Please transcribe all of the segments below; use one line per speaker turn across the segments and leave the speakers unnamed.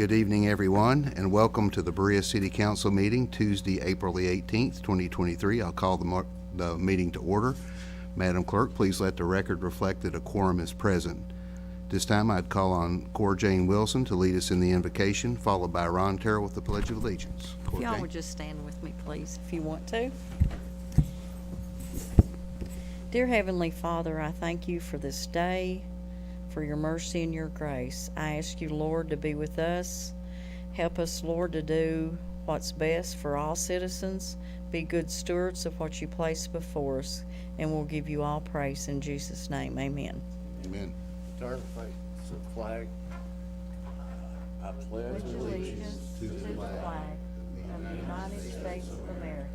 Good evening, everyone, and welcome to the Berea City Council meeting, Tuesday, April the 18th, 2023. I'll call the meeting to order. Madam Clerk, please let the record reflect that a quorum is present. This time I'd call on Cora Jane Wilson to lead us in the invocation, followed by Ron Terrell with the Pledge of Allegiance.
If y'all would just stand with me, please, if you want to. Dear Heavenly Father, I thank you for this day, for your mercy and your grace. I ask you, Lord, to be with us. Help us, Lord, to do what's best for all citizens. Be good stewards of what you place before us, and we'll give you all praise in Jesus' name. Amen.
Amen.
Turn face to the flag. I pledge allegiance
to the flag of the United States of America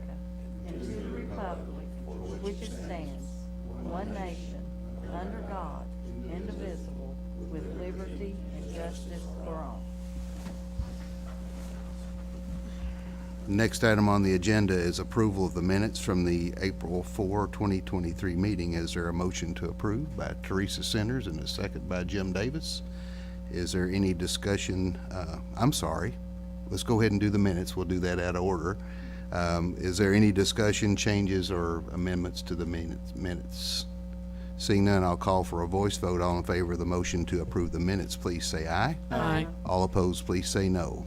and to the republic for which it stands, one nation, under God, indivisible, with liberty and justice for all.
Next item on the agenda is approval of the minutes from the April 4, 2023 meeting. Is there a motion to approve by Teresa Centers and a second by Jim Davis? Is there any discussion? I'm sorry. Let's go ahead and do the minutes. We'll do that out of order. Is there any discussion, changes, or amendments to the minutes? Seeing none, I'll call for a voice vote. All in favor of the motion to approve the minutes, please say aye.
Aye.
All opposed, please say no.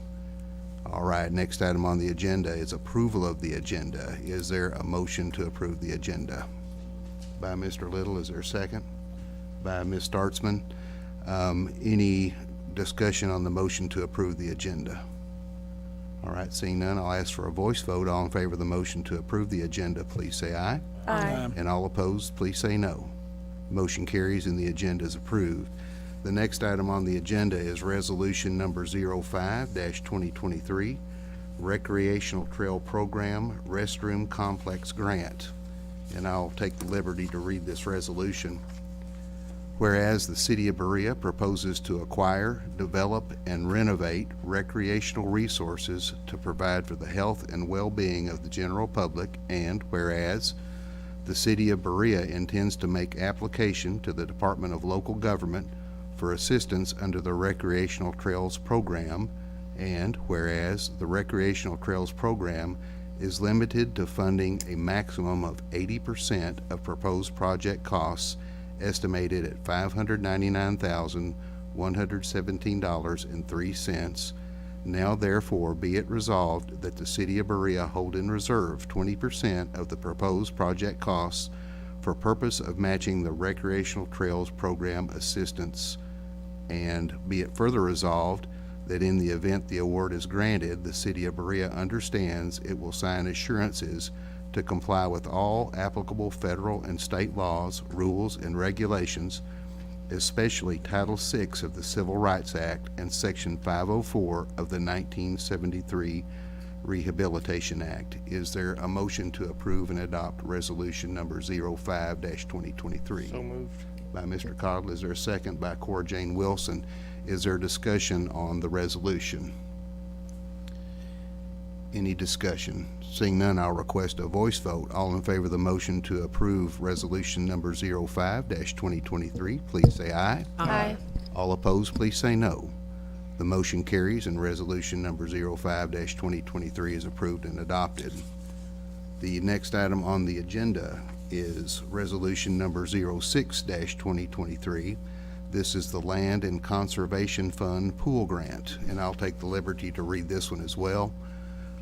All right, next item on the agenda is approval of the agenda. Is there a motion to approve the agenda? By Mr. Little, is there a second? By Ms. Startzman. Any discussion on the motion to approve the agenda? All right, seeing none, I'll ask for a voice vote. All in favor of the motion to approve the agenda, please say aye.
Aye.
And all opposed, please say no. Motion carries and the agenda is approved. The next item on the agenda is resolution number 05-2023, Recreational Trail Program Restroom Complex Grant. And I'll take the liberty to read this resolution. Whereas the City of Berea proposes to acquire, develop, and renovate recreational resources to provide for the health and well-being of the general public, and whereas the City of Berea intends to make application to the Department of Local Government for assistance under the Recreational Trails Program, and whereas the Recreational Trails Program is limited to funding a maximum of 80% of proposed project costs estimated at $599,117.03. Now therefore be it resolved that the City of Berea hold in reserve 20% of the proposed project costs for purpose of matching the Recreational Trails Program assistance, and be it further resolved that in the event the award is granted, the City of Berea understands it will sign assurances to comply with all applicable federal and state laws, rules, and regulations, especially Title VI of the Civil Rights Act and Section 504 of the 1973 Rehabilitation Act. Is there a motion to approve and adopt resolution number 05-2023?
So moved.
By Mr. Cottle. Is there a second? By Cora Jane Wilson. Is there discussion on the resolution? Any discussion? Seeing none, I'll request a voice vote. All in favor of the motion to approve resolution number 05-2023, please say aye.
Aye.
All opposed, please say no. The motion carries and resolution number 05-2023 is approved and adopted. The next item on the agenda is resolution number 06-2023. This is the Land and Conservation Fund Pool Grant, and I'll take the liberty to read this one as well.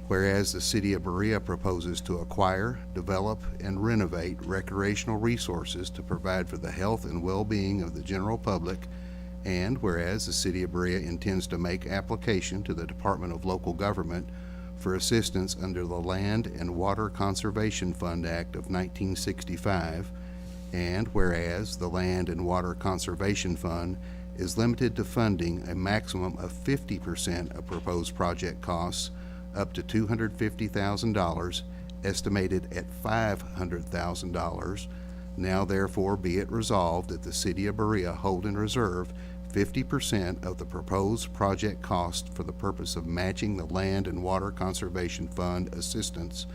Whereas the City of Berea proposes to acquire, develop, and renovate recreational resources to provide for the health and well-being of the general public, and whereas the City of Berea intends to make application to the Department of Local Government for assistance under the Land and Water Conservation Fund Act of 1965, and whereas the Land and Water Conservation Fund is limited to funding a maximum of 50% of proposed project costs up to $250,000, estimated at $500,000. Now therefore be it resolved that the City of Berea hold in reserve 50% of the proposed project cost for the purpose of matching the Land and Water Conservation Fund assistance,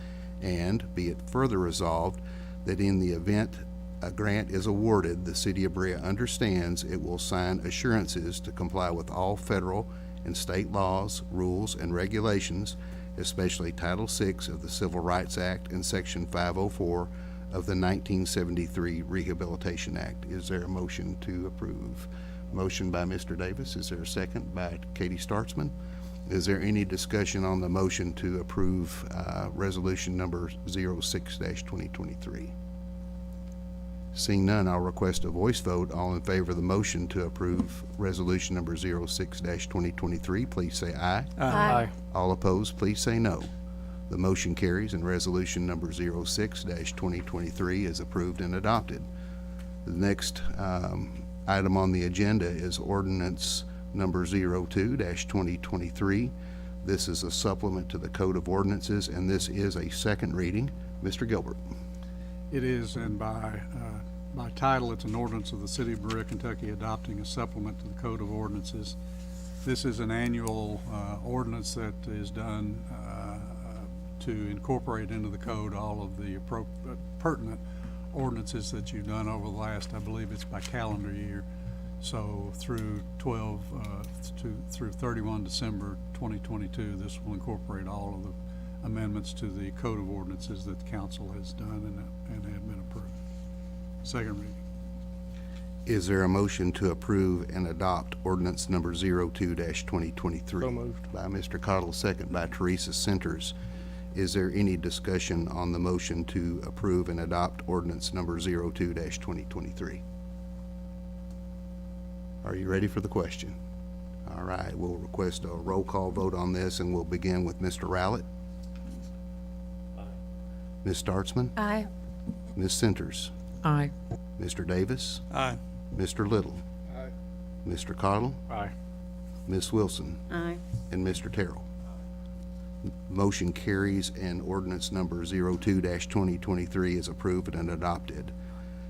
and be it further resolved that in the event a grant is awarded, the City of Berea understands it will sign assurances to comply with all federal and state laws, rules, and regulations, especially Title VI of the Civil Rights Act and Section 504 of the 1973 Rehabilitation Act. Is there a motion to approve? Motion by Mr. Davis. Is there a second by Katie Startzman? Is there any discussion on the motion to approve resolution number 06-2023? Seeing none, I'll request a voice vote. All in favor of the motion to approve resolution number 06-2023, please say aye.
Aye.
All opposed, please say no. The motion carries and resolution number 06-2023 is approved and adopted. The next item on the agenda is ordinance number 02-2023. This is a supplement to the Code of Ordinances, and this is a second reading. Mr. Gilbert.
It is, and by title, it's an ordinance of the City of Berea, Kentucky adopting a supplement to the Code of Ordinances. This is an annual ordinance that is done to incorporate into the code all of the pertinent ordinances that you've done over the last, I believe it's by calendar year. So through 31 December 2022, this will incorporate all of the amendments to the Code of Ordinances that the council has done and have been approved. Second reading.
Is there a motion to approve and adopt ordinance number 02-2023?
So moved.
By Mr. Cottle, second by Teresa Centers. Is there any discussion on the motion to approve and adopt ordinance number 02-2023? Are you ready for the question? All right, we'll request a roll call vote on this, and we'll begin with Mr. Rowlett. Aye. Ms. Startzman?
Aye.
Ms. Centers?
Aye.
Mr. Davis?
Aye.
Mr. Little?
Aye.
Mr. Cottle?
Aye.
Ms. Wilson?
Aye.
And Mr. Terrell. Motion carries and ordinance number 02-2023 is approved and adopted.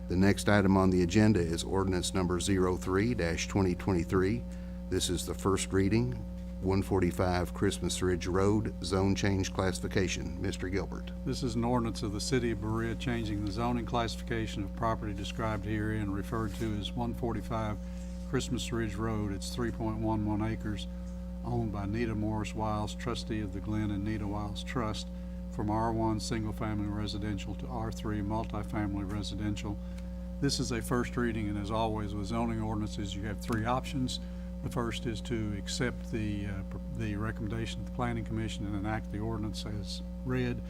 The next item on the agenda is ordinance number 03-2023. This is the first reading, 145 Christmas Ridge Road, zone change classification. Mr. Gilbert.
This is an ordinance of the City of Berea changing the zoning classification of property described herein referred to as 145 Christmas Ridge Road. It's 3.11 acres, owned by Nita Morris Wiles, trustee of the Glenn and Nita Wiles Trust, from R1 single-family residential to R3 multifamily residential. This is a first reading, and as always with zoning ordinances, you have three options. The first is to accept the recommendation of the Planning Commission and enact the ordinance as read.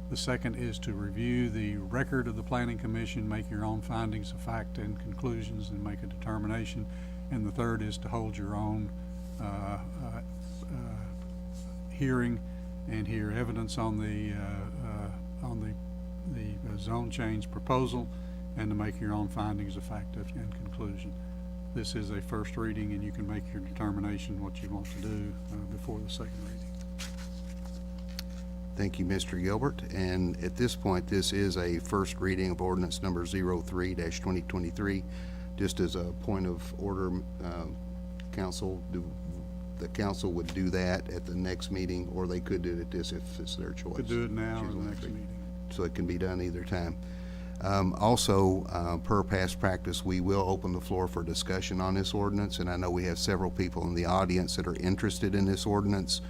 The second is to review the record of the Planning Commission, make your own findings of fact and conclusions, and make a determination. And the third is to hold your own hearing and hear evidence on the zone change proposal, and to make your own findings of fact and conclusion. This is a first reading, and you can make your determination what you want to do before the second reading.
Thank you, Mr. Gilbert. And at this point, this is a first reading of ordinance number 03-2023. Just as a point of order, council, the council would do that at the next meeting, or they could do it at this if it's their choice.
Could do it now or
Choose
the
one of
next
three.
meeting.
So it can be done either time. Also, per past practice, we will open the floor for discussion on this ordinance, and I know we have several people in the audience that are interested in this ordinance.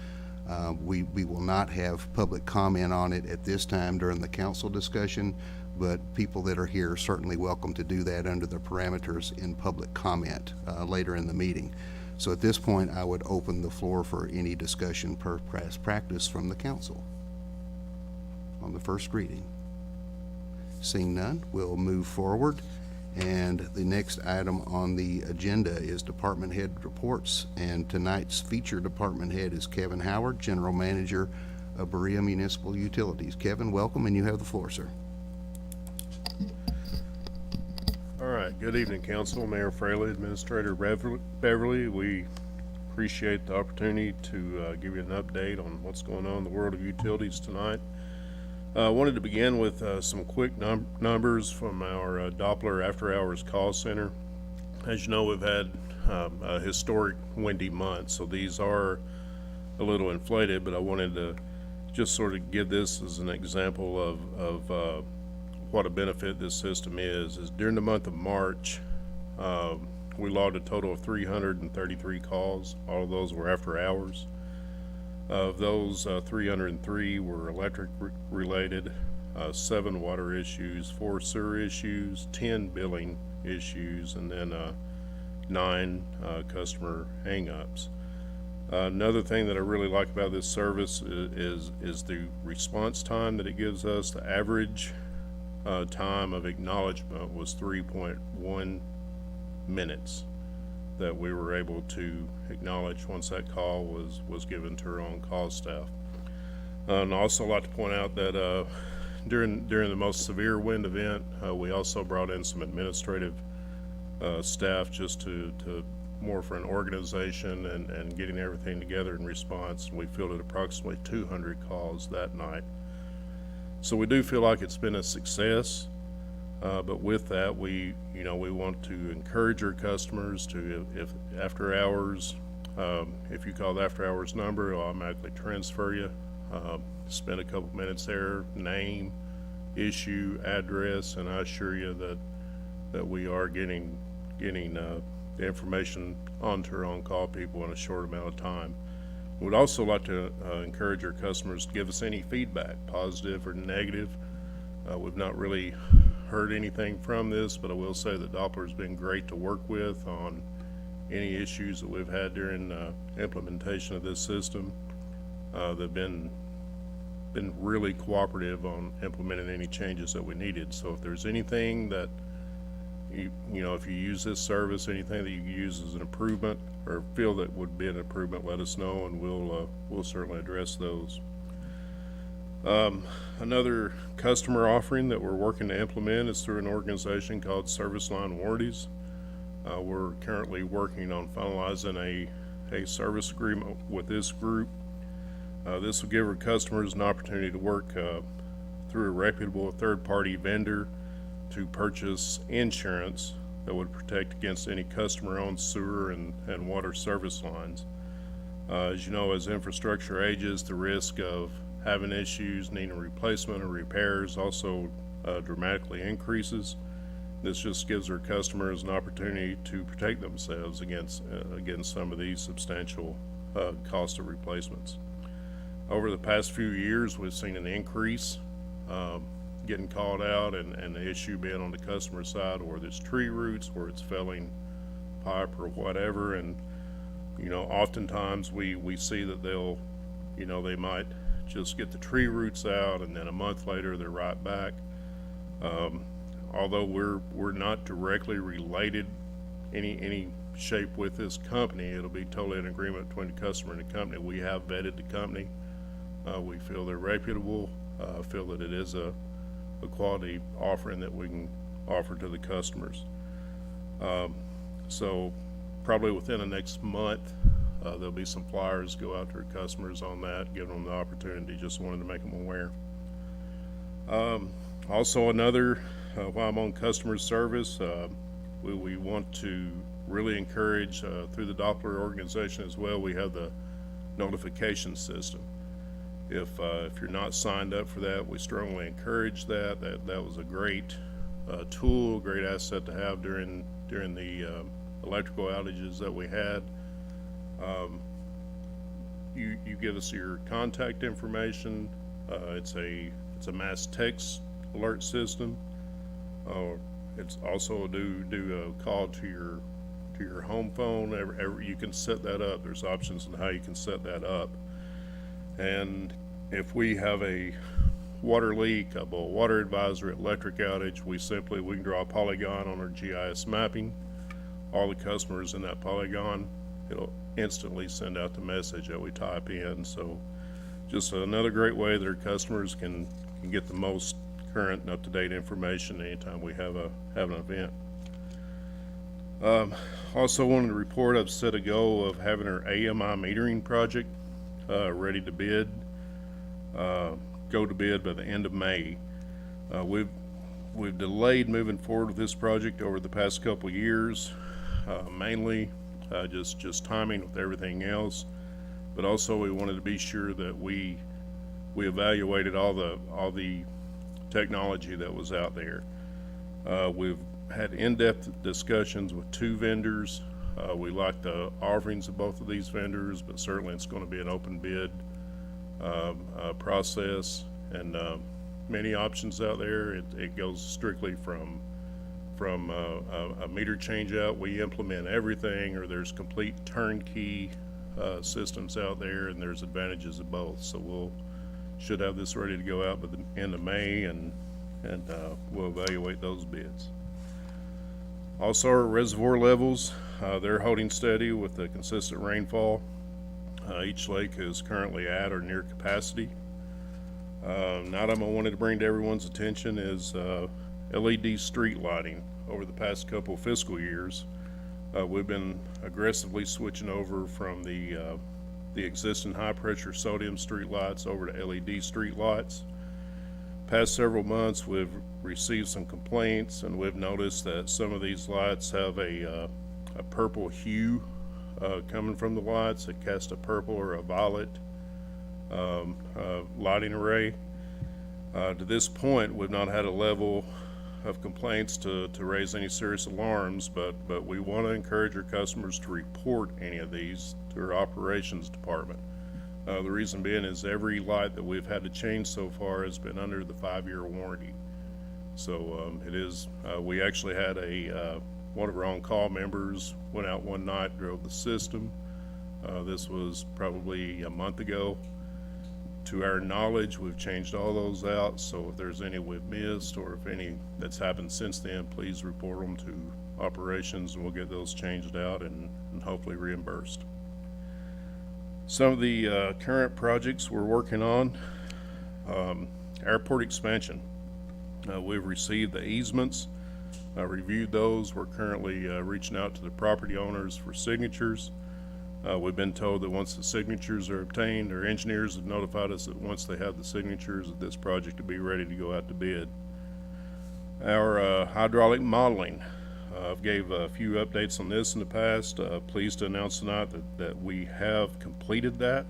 We will not have public comment on it at this time during the council discussion, but people that are here are certainly welcome to do that under the parameters in public comment later in the meeting. So at this point, I would open the floor for any discussion per past practice from the council on the first reading. Seeing none, we'll move forward. And the next item on the agenda is department head reports. And tonight's featured department head is Kevin Howard, General Manager of Berea Municipal Utilities. Kevin, welcome, and you have the floor, sir.
All right, good evening, Council, Mayor Fraley, Administrator Beverly. We appreciate the opportunity to give you an update on what's going on in the world of utilities tonight. I wanted to begin with some quick numbers from our Doppler After Hours call center. As you know, we've had a historic windy month, so these are a little inflated, but I wanted to just sort of give this as an example of what a benefit this system is during the month of March, we logged a total of 333 calls. All of those were after hours. Of those, 303 were electric related, 7 water issues, 4 sewer issues, 10 billing issues, and then 9 customer hang-ups. Another thing that I really like about this service is the response time that it gives us. The average time of acknowledgement was 3.1 minutes that we were able to acknowledge once that call was given to our on-call staff. And I also like to point out that during the most severe wind event, we also brought in some administrative staff just to more for an organization and getting everything together in response. We fielded approximately 200 calls that night. So we do feel like it's been a success, but with that, we want to encourage our customers to, if after hours, if you call the after hours number, it'll automatically transfer you. Spend a couple minutes there, name, issue, address, and I assure you that we are getting the information onto our on-call people in a short amount of time. We'd also like to encourage our customers to give us any feedback, positive or negative. We've not really heard anything from this, but I will say that Doppler's been great to work with on any issues that we've had during implementation of this system. They've been really cooperative on implementing any changes that we needed. So if there's anything that if you use this service, anything that you use as an improvement or feel that would be an improvement, let us know, and we'll certainly address those. Another customer offering that we're working to implement is through an organization called Service Line Warranties. We're currently working on finalizing a service agreement with this group. This will give our customers an opportunity to work through a reputable third-party vendor to purchase insurance that would protect against any customer-owned sewer and water service lines. As you know, as infrastructure ages, the risk of having issues, needing replacement or repairs also dramatically increases. This just gives our customers an opportunity to protect themselves against some of these substantial cost of replacements. Over the past few years, we've seen an increase getting called out and the issue being on the customer side, or there's tree roots, or it's felling pipe or whatever. And oftentimes we see that they might just get the tree roots out and then a month later they're right back. Although we're not directly related any shape with this company, it'll be totally an agreement between the customer and the company. We have vetted the company. We feel they're reputable, feel that it is a quality offering that we can offer to the customers. So probably within the next month, there'll be some flyers go out to our customers on that, give them the opportunity. Just wanted to make them aware. Also another, while I'm on customer service, we want to really encourage through the Doppler organization as well. We have the notification system. If you're not signed up for that, we strongly encourage that. That was a great tool, great asset to have during the electrical outages that we had. You give us your contact information. It's a mass text alert system. It's also do a call to your home phone. You can set that up. There's options on how you can set that up. And if we have a water leak, a water advisory, electric outage, we can draw a polygon on our GIS mapping. All the customers in that polygon, it'll instantly send out the message that we type in. So just another great way that our customers can get the most current and up-to-date information anytime we have an event. Also wanted to report, I've set a goal of having our AMI metering project ready to bid, go to bid by the end of May. We've delayed moving forward with this project over the past couple of years, mainly just timing with everything else, but also we wanted to be sure that we evaluated all the technology that was out there. We've had in-depth discussions with 2 vendors. We like the offerings of both of these vendors, but certainly it's going to be an open bid process, and many options out there. It goes strictly from a meter change out, we implement everything, or there's complete turnkey systems out there, and there's advantages of both. So should have this ready to go out by the end of May, and we'll evaluate those bids. Also, our reservoir levels, they're holding steady with the consistent rainfall. Each lake is currently at or near capacity. An item I wanted to bring to everyone's attention is LED street lighting. Over the past couple fiscal years, we've been aggressively switching over from the existing high-pressure sodium street lights over to LED street lights. Past several months, we've received some complaints, and we've noticed that some of these lights have a purple hue coming from the lights. It casts a purple or a violet lighting array. To this point, we've not had a level of complaints to raise any serious alarms, but we want to encourage our customers to report any of these to our operations department. The reason being is every light that we've had to change so far has been under the 5-year warranty. So it is, we actually had one of our on-call members went out one night, drove the system. This was probably a month ago. To our knowledge, we've changed all those out, so if there's any we've missed, or if any that's happened since then, please report them to operations, and we'll get those changed out and hopefully reimbursed. Some of the current projects we're working on, airport expansion. We've received the easements, reviewed those. We're currently reaching out to the property owners for signatures. We've been told that once the signatures are obtained, our engineers have notified us that once they have the signatures, that this project will be ready to go out to bid. Our hydraulic modeling, I've gave a few updates on this in the past. Pleased to announce tonight that we have completed that.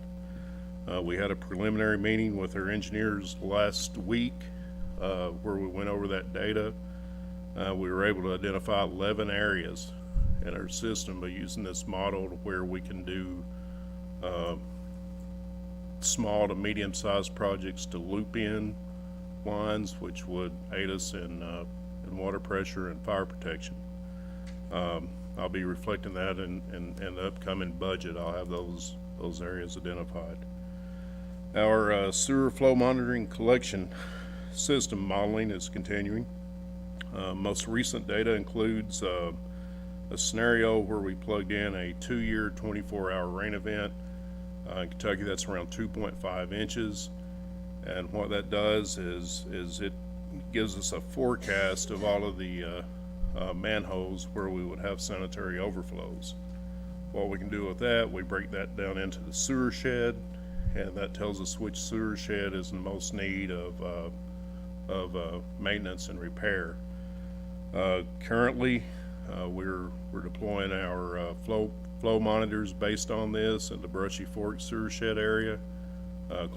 We had a preliminary meeting with our engineers last week where we went over that data. We were able to identify 11 areas in our system by using this model where we can do small to medium-sized projects to loop in lines, which would aid us in water pressure and fire protection. I'll be reflecting that in the upcoming budget. I'll have those areas identified. Our sewer flow monitoring collection system modeling is continuing. Most recent data includes a scenario where we plugged in a 2-year, 24-hour rain event. In Kentucky, that's around 2.5 inches. And what that does is it gives us a forecast of all of the manholes where we would have sanitary overflows. What we can do with that, we break that down into the sewer shed, and that tells us which sewer shed is in most need of maintenance and repair. Currently, we're deploying our flow monitors based on this in the Brushy Fork sewer shed area.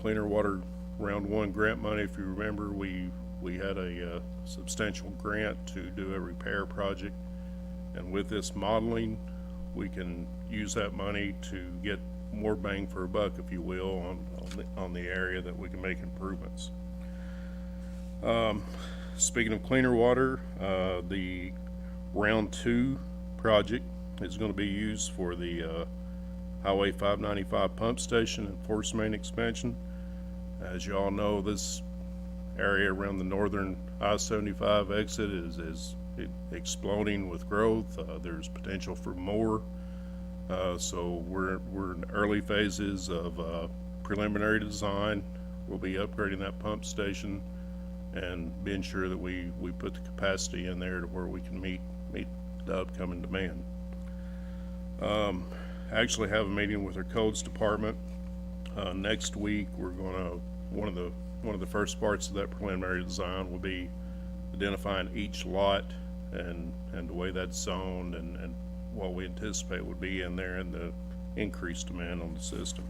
Cleaner Water Round 1 grant money, if you remember, we had a substantial grant to do a repair project, and with this modeling, we can use that money to get more bang for a buck, if you will, on the area that we can make improvements. Speaking of cleaner water, the Round 2 project is going to be used for the Highway 595 pump station and force main expansion. As you all know, this area around the northern I-75 exit is exploding with growth. There's potential for more. So we're in early phases of preliminary design. We'll be upgrading that pump station and being sure that we put the capacity in there to where we can meet the upcoming demand. Actually have a meeting with our codes department next week. We're gonna one of the first parts of that preliminary design will be identifying each lot and the way that's zoned and what we anticipate would be in there and the increased demand on the system.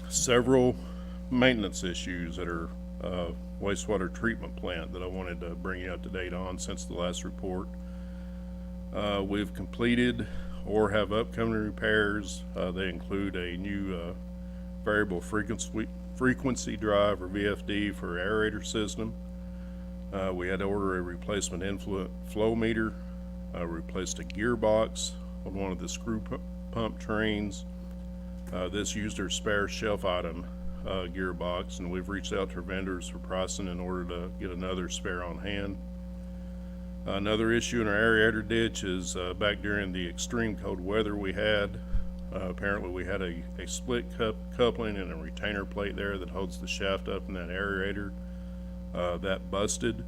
Several maintenance issues that are wastewater treatment plant that I wanted to bring you up to date on since the last report. We've completed or have upcoming repairs. They include a new variable frequency drive, or VFD, for aerator system. We had to order a replacement inflow flow meter, replaced a gearbox on one of the screw pump trains. This used our spare shelf item gearbox, and we've reached out to our vendors for pricing in order to get another spare on hand. Another issue in our aerator ditch is back during the extreme cold weather we had. Apparently we had a split coupling and a retainer plate there that holds the shaft up in that aerator. That busted,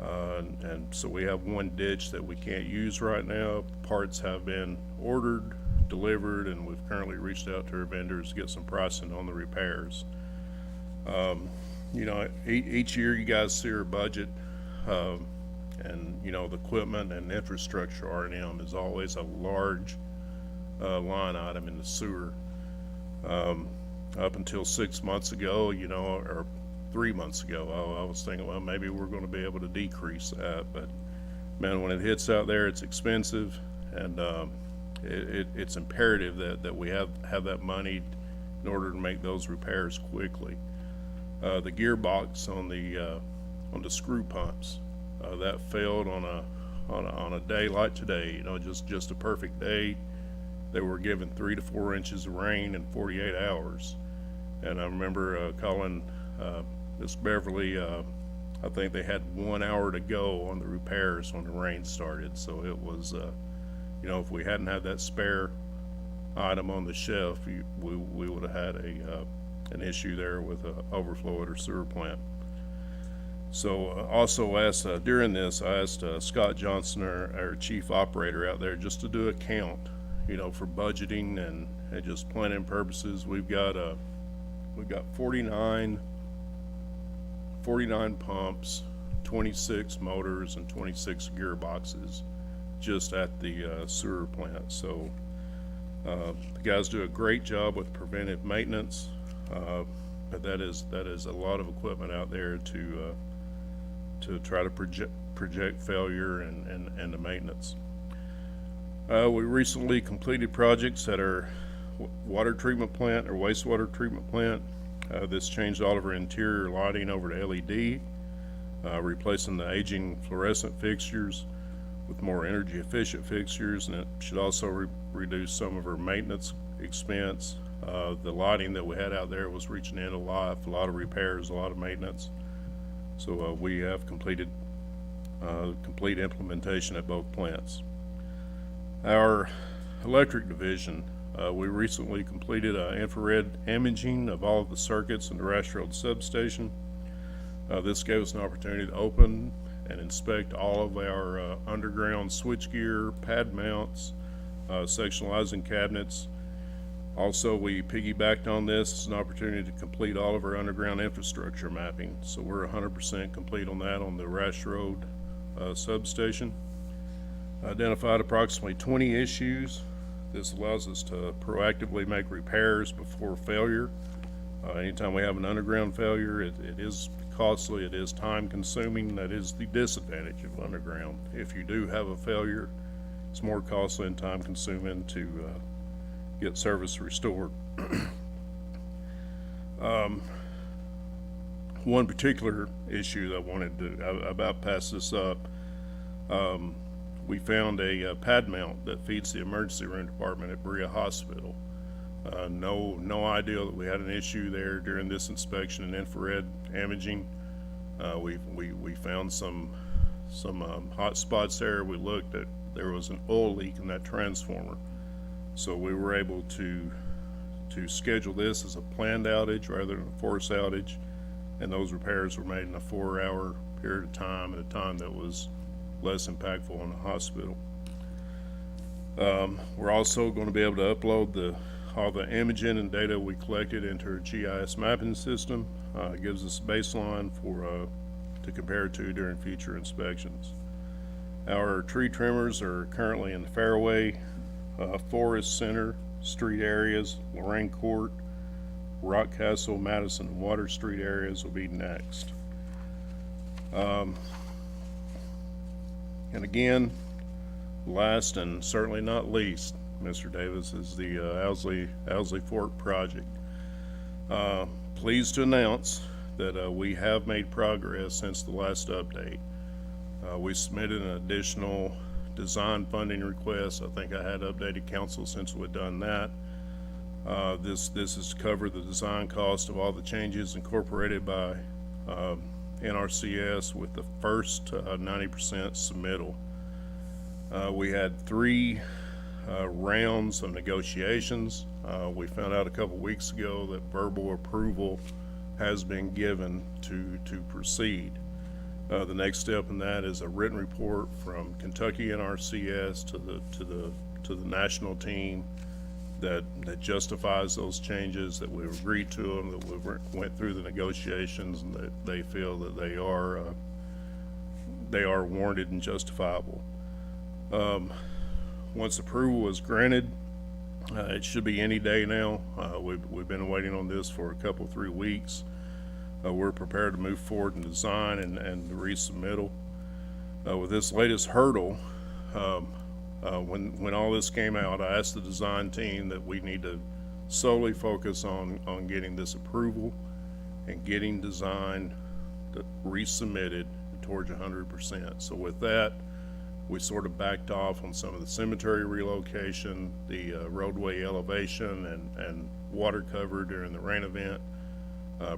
and so we have one ditch that we can't use right now. Parts have been ordered, delivered, and we've currently reached out to our vendors to get some pricing on the repairs. You know, each year you guys see our budget, and you know, the equipment and infrastructure R&M is always a large line item in the sewer. Up until 6 months ago, you know, or 3 months ago, I was thinking, well, maybe we're going to be able to decrease that, but man, when it hits out there, it's expensive, and it's imperative that we have that money in order to make those repairs quickly. The gearbox on the screw pumps, that failed on a day like today, you know, just a perfect day. They were given 3 to 4 inches of rain in 48 hours. And I remember calling Miss Beverly, I think they had 1 hour to go on the repairs when the rain started. So it was, you know, if we hadn't had that spare item on the shelf, we would have had an issue there with overflow at our sewer plant. So also asked, during this, I asked Scott Johnson, our chief operator out there, just to do a count, you know, for budgeting and just planning purposes. We've got 49 pumps, 26 motors, and 26 gearboxes just at the sewer plant. So the guys do a great job with preventive maintenance, but that is a lot of equipment out there to try to project failure and the maintenance. We recently completed projects at our water treatment plant, or wastewater treatment plant. This changed all of our interior lighting over to LED, replacing the aging fluorescent fixtures with more energy efficient fixtures, and it should also reduce some of our maintenance expense. The lighting that we had out there was reaching end of life, a lot of repairs, a lot of maintenance. So we have completed complete implementation at both plants. Our electric division, we recently completed infrared imaging of all of the circuits in the Rash Road substation. This gave us an opportunity to open and inspect all of our underground switchgear, pad mounts, sectionalizing cabinets. Also, we piggybacked on this as an opportunity to complete all of our underground infrastructure mapping. So we're 100% complete on that on the Rash Road substation. Identified approximately 20 issues. This allows us to proactively make repairs before failure. Anytime we have an underground failure, it is costly, it is time consuming. That is the disadvantage of underground. If you do have a failure, it's more costly and time consuming to get service restored. One particular issue that I wanted to, I about pass this up. We found a pad mount that feeds the emergency room department at Berea Hospital. No idea that we had an issue there during this inspection and infrared imaging. We found some hot spots there. We looked at, there was an oil leak in that transformer. So we were able to schedule this as a planned outage rather than a forced outage, and those repairs were made in a 4-hour period of time, at a time that was less impactful on the hospital. We're also going to be able to upload all the imaging and data we collected into our GIS mapping system. It gives us a baseline to compare to during future inspections. Our tree trimmers are currently in the Fairway, Forest Center street areas, Lorraine Court, Rock Castle, Madison, and Water Street areas will be next. And again, last and certainly not least, Mr. Davis, is the Owsley Fork project. Pleased to announce that we have made progress since the last update. We submitted an additional design funding request. I think I had updated council since we'd done that. This is to cover the design cost of all the changes incorporated by NRCS with the first 90% submittal. We had 3 rounds of negotiations. We found out a couple weeks ago that verbal approval has been given to proceed. The next step in that is a written report from Kentucky NRCS to the national team that justifies those changes, that we've agreed to them, that we went through the negotiations, and that they feel that they are warranted and justifiable. Once approval is granted, it should be any day now. We've been waiting on this for a couple, 3 weeks. We're prepared to move forward in design and the resubmittal. With this latest hurdle, when all this came out, I asked the design team that we need to solely focus on getting this approval and getting design resubmitted towards 100%. So with that, we sort of backed off on some of the cemetery relocation, the roadway elevation and water cover during the rain event,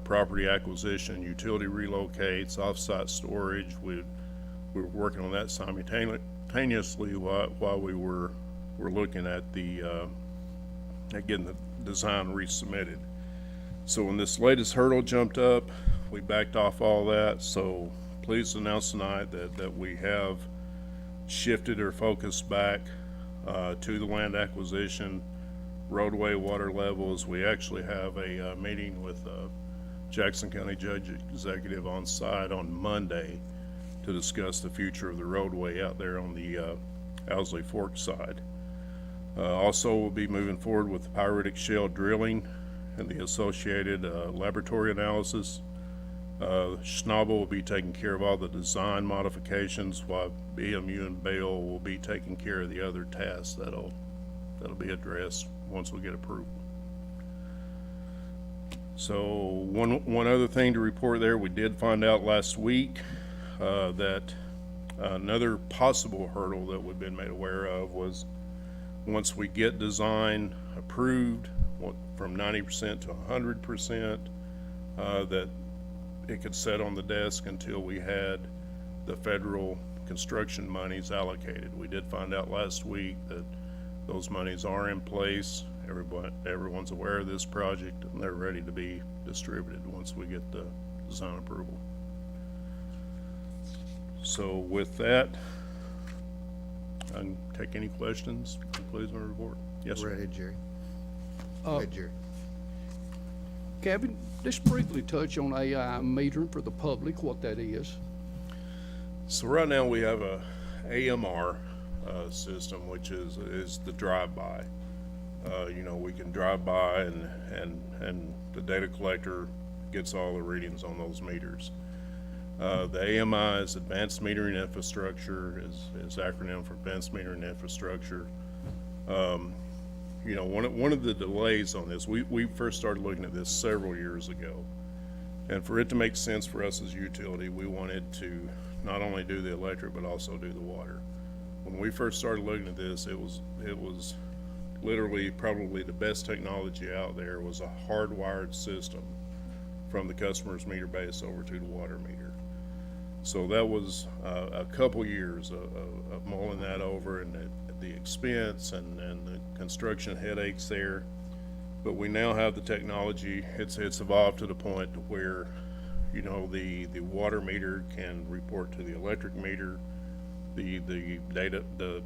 property acquisition, utility relocates, off-site storage. We were working on that simultaneously while we were looking at getting the design resubmitted. So when this latest hurdle jumped up, we backed off all that. So pleased to announce tonight that we have shifted or focused back to the land acquisition, roadway, water levels. We actually have a meeting with Jackson County Judge Executive on site on Monday to discuss the future of the roadway out there on the Owsley Fork side. Also, we'll be moving forward with the pyritic shale drilling and the associated laboratory analysis. Schnabel will be taking care of all the design modifications, while BMU and Bale will be taking care of the other tasks that'll be addressed once we get approval. So one other thing to report there, we did find out last week that another possible hurdle that we've been made aware of was once we get design approved from 90% to 100%, that it could sit on the desk until we had the federal construction monies allocated. We did find out last week that those monies are in place. Everyone's aware of this project, and they're ready to be distributed once we get the design approval. So with that, I can take any questions, concludes my report. Yes,
Go
sir.
ahead, Jerry. Go ahead, Jerry.
Kevin, just briefly touch on AI metering for the public, what that is.
So right now we have a AMR system, which is the drive-by. We can drive by and the data collector gets all the readings on those meters. The AMI is Advanced Metering Infrastructure, is acronym for Advanced Metering Infrastructure. One of the delays on this, we first started looking at this several years ago. And for it to make sense for us as utility, we wanted to not only do the electric, but also do the water. When we first started looking at this, it was literally probably the best technology out there was a hardwired system from the customer's meter base over to the water meter. So that was a couple years of mulling that over, and the expense and the construction headaches there. But we now have the technology. It's evolved to the point to where, the water meter can report to the electric meter. The data, the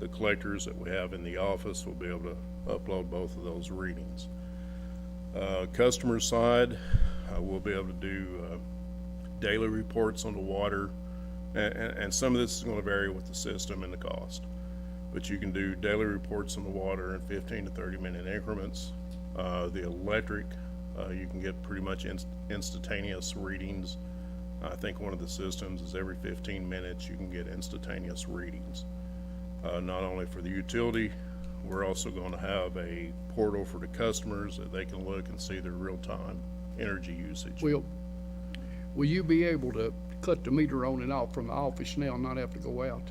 collectors that we have in the office will be able to upload both of those readings. Customer side, we'll be able to do daily reports on the water, and some of this is going to vary with the system and the cost. But you can do daily reports on the water in 15 to 30-minute increments. The electric, you can get pretty much instantaneous readings I think one of the systems is every 15 minutes you can get instantaneous readings. Not only for the utility, we're also going to have a portal for the customers that they can look and see their real-time energy usage.
Will you be able to cut the meter on and off from the office now and not have to go out?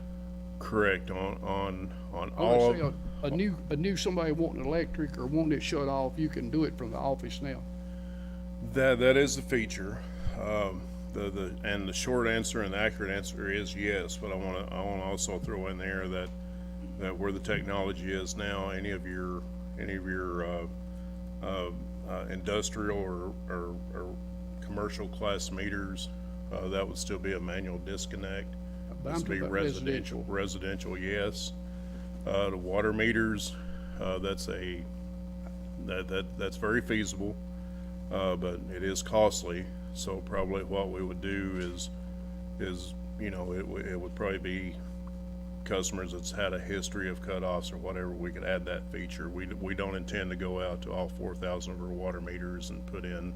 Correct, on
I
all
would say
of,
a new somebody wanting electric or wanting it shut off, you can do it from the office now.
that is the feature. And the short answer and the accurate answer is yes, but I wanna also throw in there that where the technology is now, any of your industrial or commercial class meters, that would still be a manual disconnect.
But I'm
This would be
talking about
residential, yes. The water meters, that's very feasible, but it is costly. So probably what we would do is, you know, it would probably be customers that's had a history of cutoffs or whatever, we could add that feature. We don't intend to go out to all 4,000 of our water meters and put in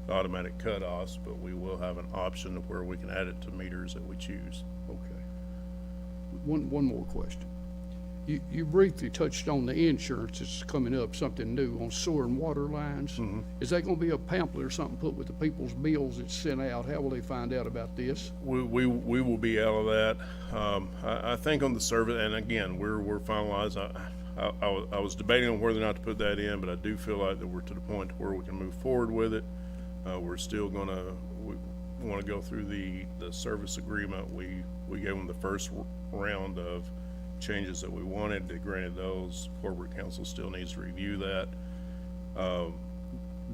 automatic cutoffs, but we will have an option of where we can add it to meters that we choose.
Okay. One more question. You briefly touched on the insurance that's coming up, something new on sewer and water lines. Is that gonna be a pamphlet or something put with the people's bills that's sent out? How will they find out about this?
We will be out of that. I think on the service, and again, we're finalized. I was debating on whether or not to put that in, but I do feel like that we're to the point where we can move forward with it. We're still we want to go through the service agreement. We gave them the first round of changes that we wanted. They granted those. Corporate counsel still needs to review that.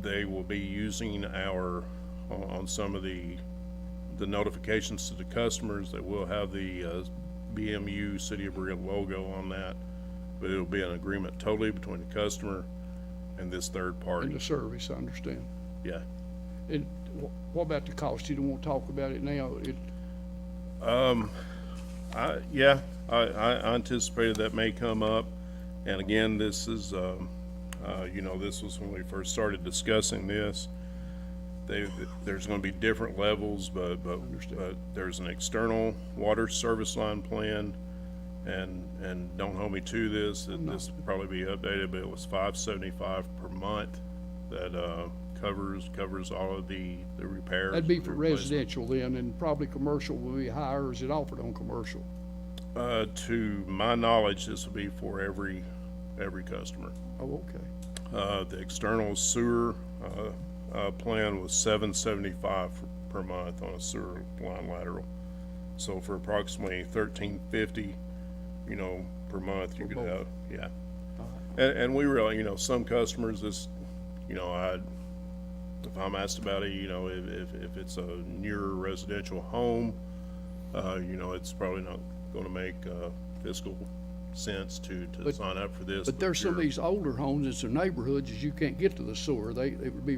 They will be using on some of the notifications to the customers that will have the BMU City of Berea logo on that, but it'll be an agreement totally between the customer and this third
In
party.
the service, I understand.
Yeah.
And what about the cost? You don't want to talk about it now?
I anticipated that may come up, and again, this is, this was when we first started discussing this. There's gonna be different levels, but there's an external water service line plan, and don't hold me to this, this will probably be updated, but it was $575 per month that, covers all of the repairs.
That'd be for
the replacement.
residential then, and probably commercial will be higher, or is it offered on commercial?
To my knowledge, this will be for every customer.
Oh, okay.
The external sewer, plan was $775 per month on a sewer line lateral. So for approximately $1,350, per month, you could
both.
have, yeah. And we really, some customers, if I'm asked about it, if it's a newer residential home, it's probably not gonna make, fiscal sense to sign up for this.
But there's some of
you're-
these older homes in some neighborhoods that you can't get to the sewer. It would be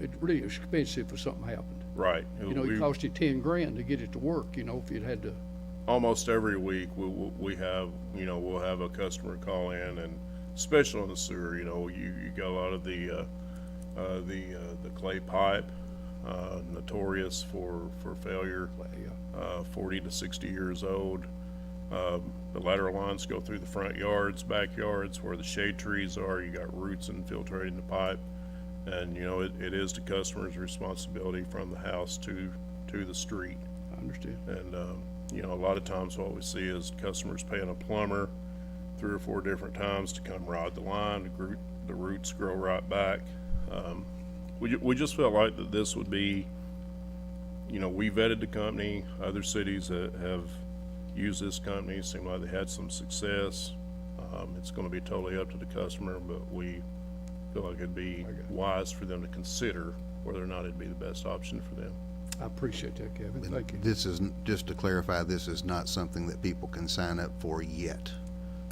it's really expensive if something happened.
Right.
It cost you 10 grand to get it to work, if you'd had to.
Almost every week, we have, we'll have a customer call in, and especially on the sewer, you got a lot of the clay pipe, notorious for failure, 40 to 60 years old. The lateral lines go through the front yards, backyards where the shade trees are. You got roots infiltrating the pipe, and it is the customer's responsibility from the house to the street.
I understand.
And a lot of times what we see is customers paying a plumber 3 or 4 different times to come rod the line. The roots grow right back. We just felt like that this would be, we vetted the company. Other cities that have used this company seem like they had some success. It's going to be totally up to the customer, but we feel like it'd be wise for them to consider whether or not it'd be the best option for them.
I appreciate that, Kevin. Thank you.
This is, just to clarify, this is not something that people can sign up for yet,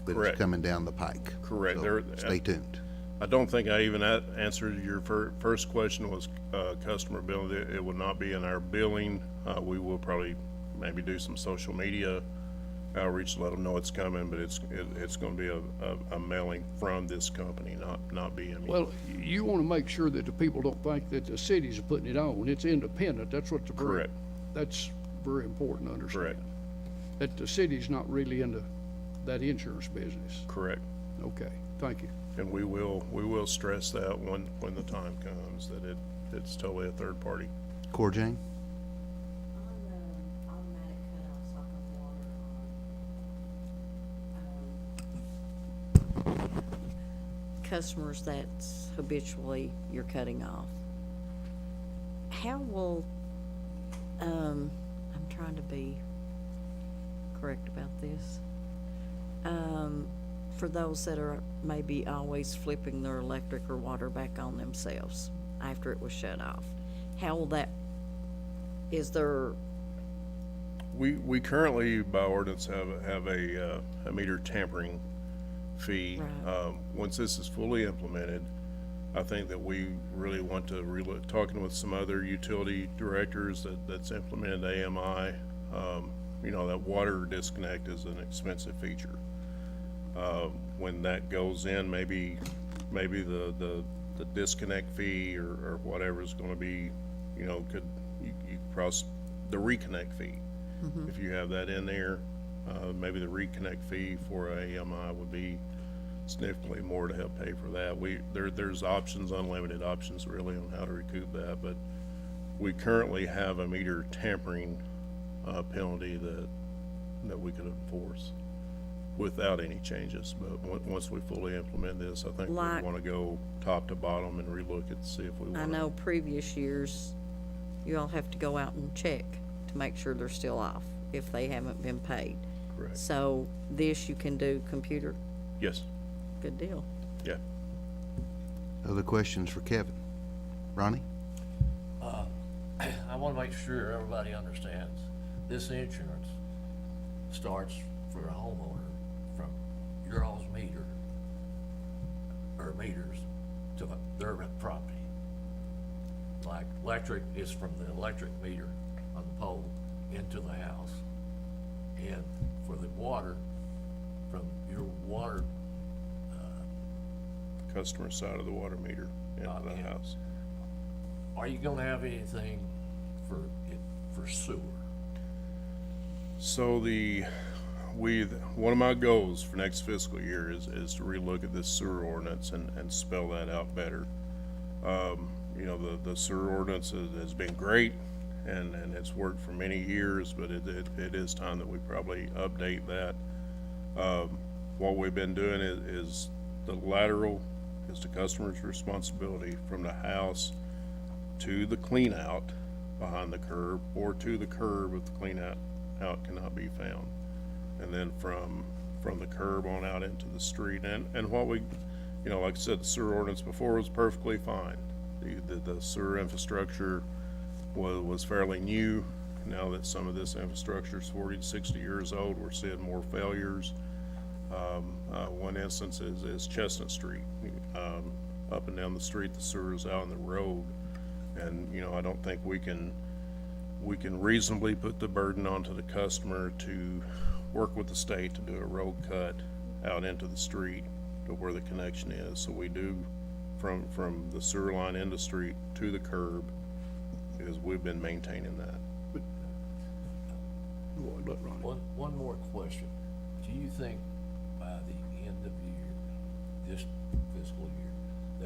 but
Correct.
it's coming down the pike.
Correct.
So stay tuned.
I don't think I even answered your first question was customer billing. It will not be in our billing. We will probably maybe do some social media outreach to let them know it's coming, but it's going to be a mailing from this company, not BME.
Well, you want to make sure that the people don't think that the cities are putting it on. It's independent. That's what
Correct.
that's very important to understand.
Correct.
That the city's not really into that insurance business.
Correct.
Okay, thank you.
And we will stress that when the time comes, that it's totally a third party.
Corjane?
On the automatic cutoffs off of water, customers that's habitually you're cutting off, how will, I'm trying to be correct about this. For those that are maybe always flipping their electric or water back on themselves after it was shut off, how will that, is there,
We currently, by ordinance, have a meter tampering fee.
Right.
Once this is fully implemented, I think that we really want to relook, talking with some other utility directors that's implemented AMI, you know, that water disconnect is an expensive feature. When that goes in, maybe the disconnect fee or whatever is gonna be, you know, you cross the reconnect fee. If you have that in there, maybe the reconnect fee for AMI would be significantly more to help pay for that. There's options, unlimited options really on how to recoup that, but we currently have a meter tampering, penalty that we could enforce without any changes. But once we fully implement this, I think we
Like-
wanna go top to bottom and relook at, see if we wanna.
I know previous years, you all have to go out and check to make sure they're still off if they haven't been paid.
Correct.
So this you can do computer,
Yes,
good deal.
yeah.
Other questions for Kevin? Ronnie?
I wanna make sure everybody understands, this insurance starts for a homeowner from your all's meter, or meters, to their property. Like electric is from the electric meter on the pole into the house. And for the water, from your water,
Customer side of the water meter into the
yeah.
house.
are you gonna have anything for sewer?
So one of my goals for next fiscal year is to relook at this sewer ordinance and spell that out better. You know, the sewer ordinance has been great and it's worked for many years, but it is time that we probably update that. What we've been doing is the lateral is the customer's responsibility from the house to the clean out behind the curb or to the curb if the clean out cannot be found. And then from the curb on out into the street. And what we, you know, like I said, the sewer ordinance before was perfectly fine. The sewer infrastructure was fairly new. Now that some of this infrastructure is 40 to 60 years old, we're seeing more failures. One instance is Chestnut Street. Up and down the street, the sewer's out on the road. And, you know, I don't think we can reasonably put the burden onto the customer to work with the state to do a road cut out into the street to where the connection is. So we do from the sewer line in the street to the curb, because we've been maintaining that.
Go on, let Ronnie.
One more question. Do you think by the end of the year, this fiscal year,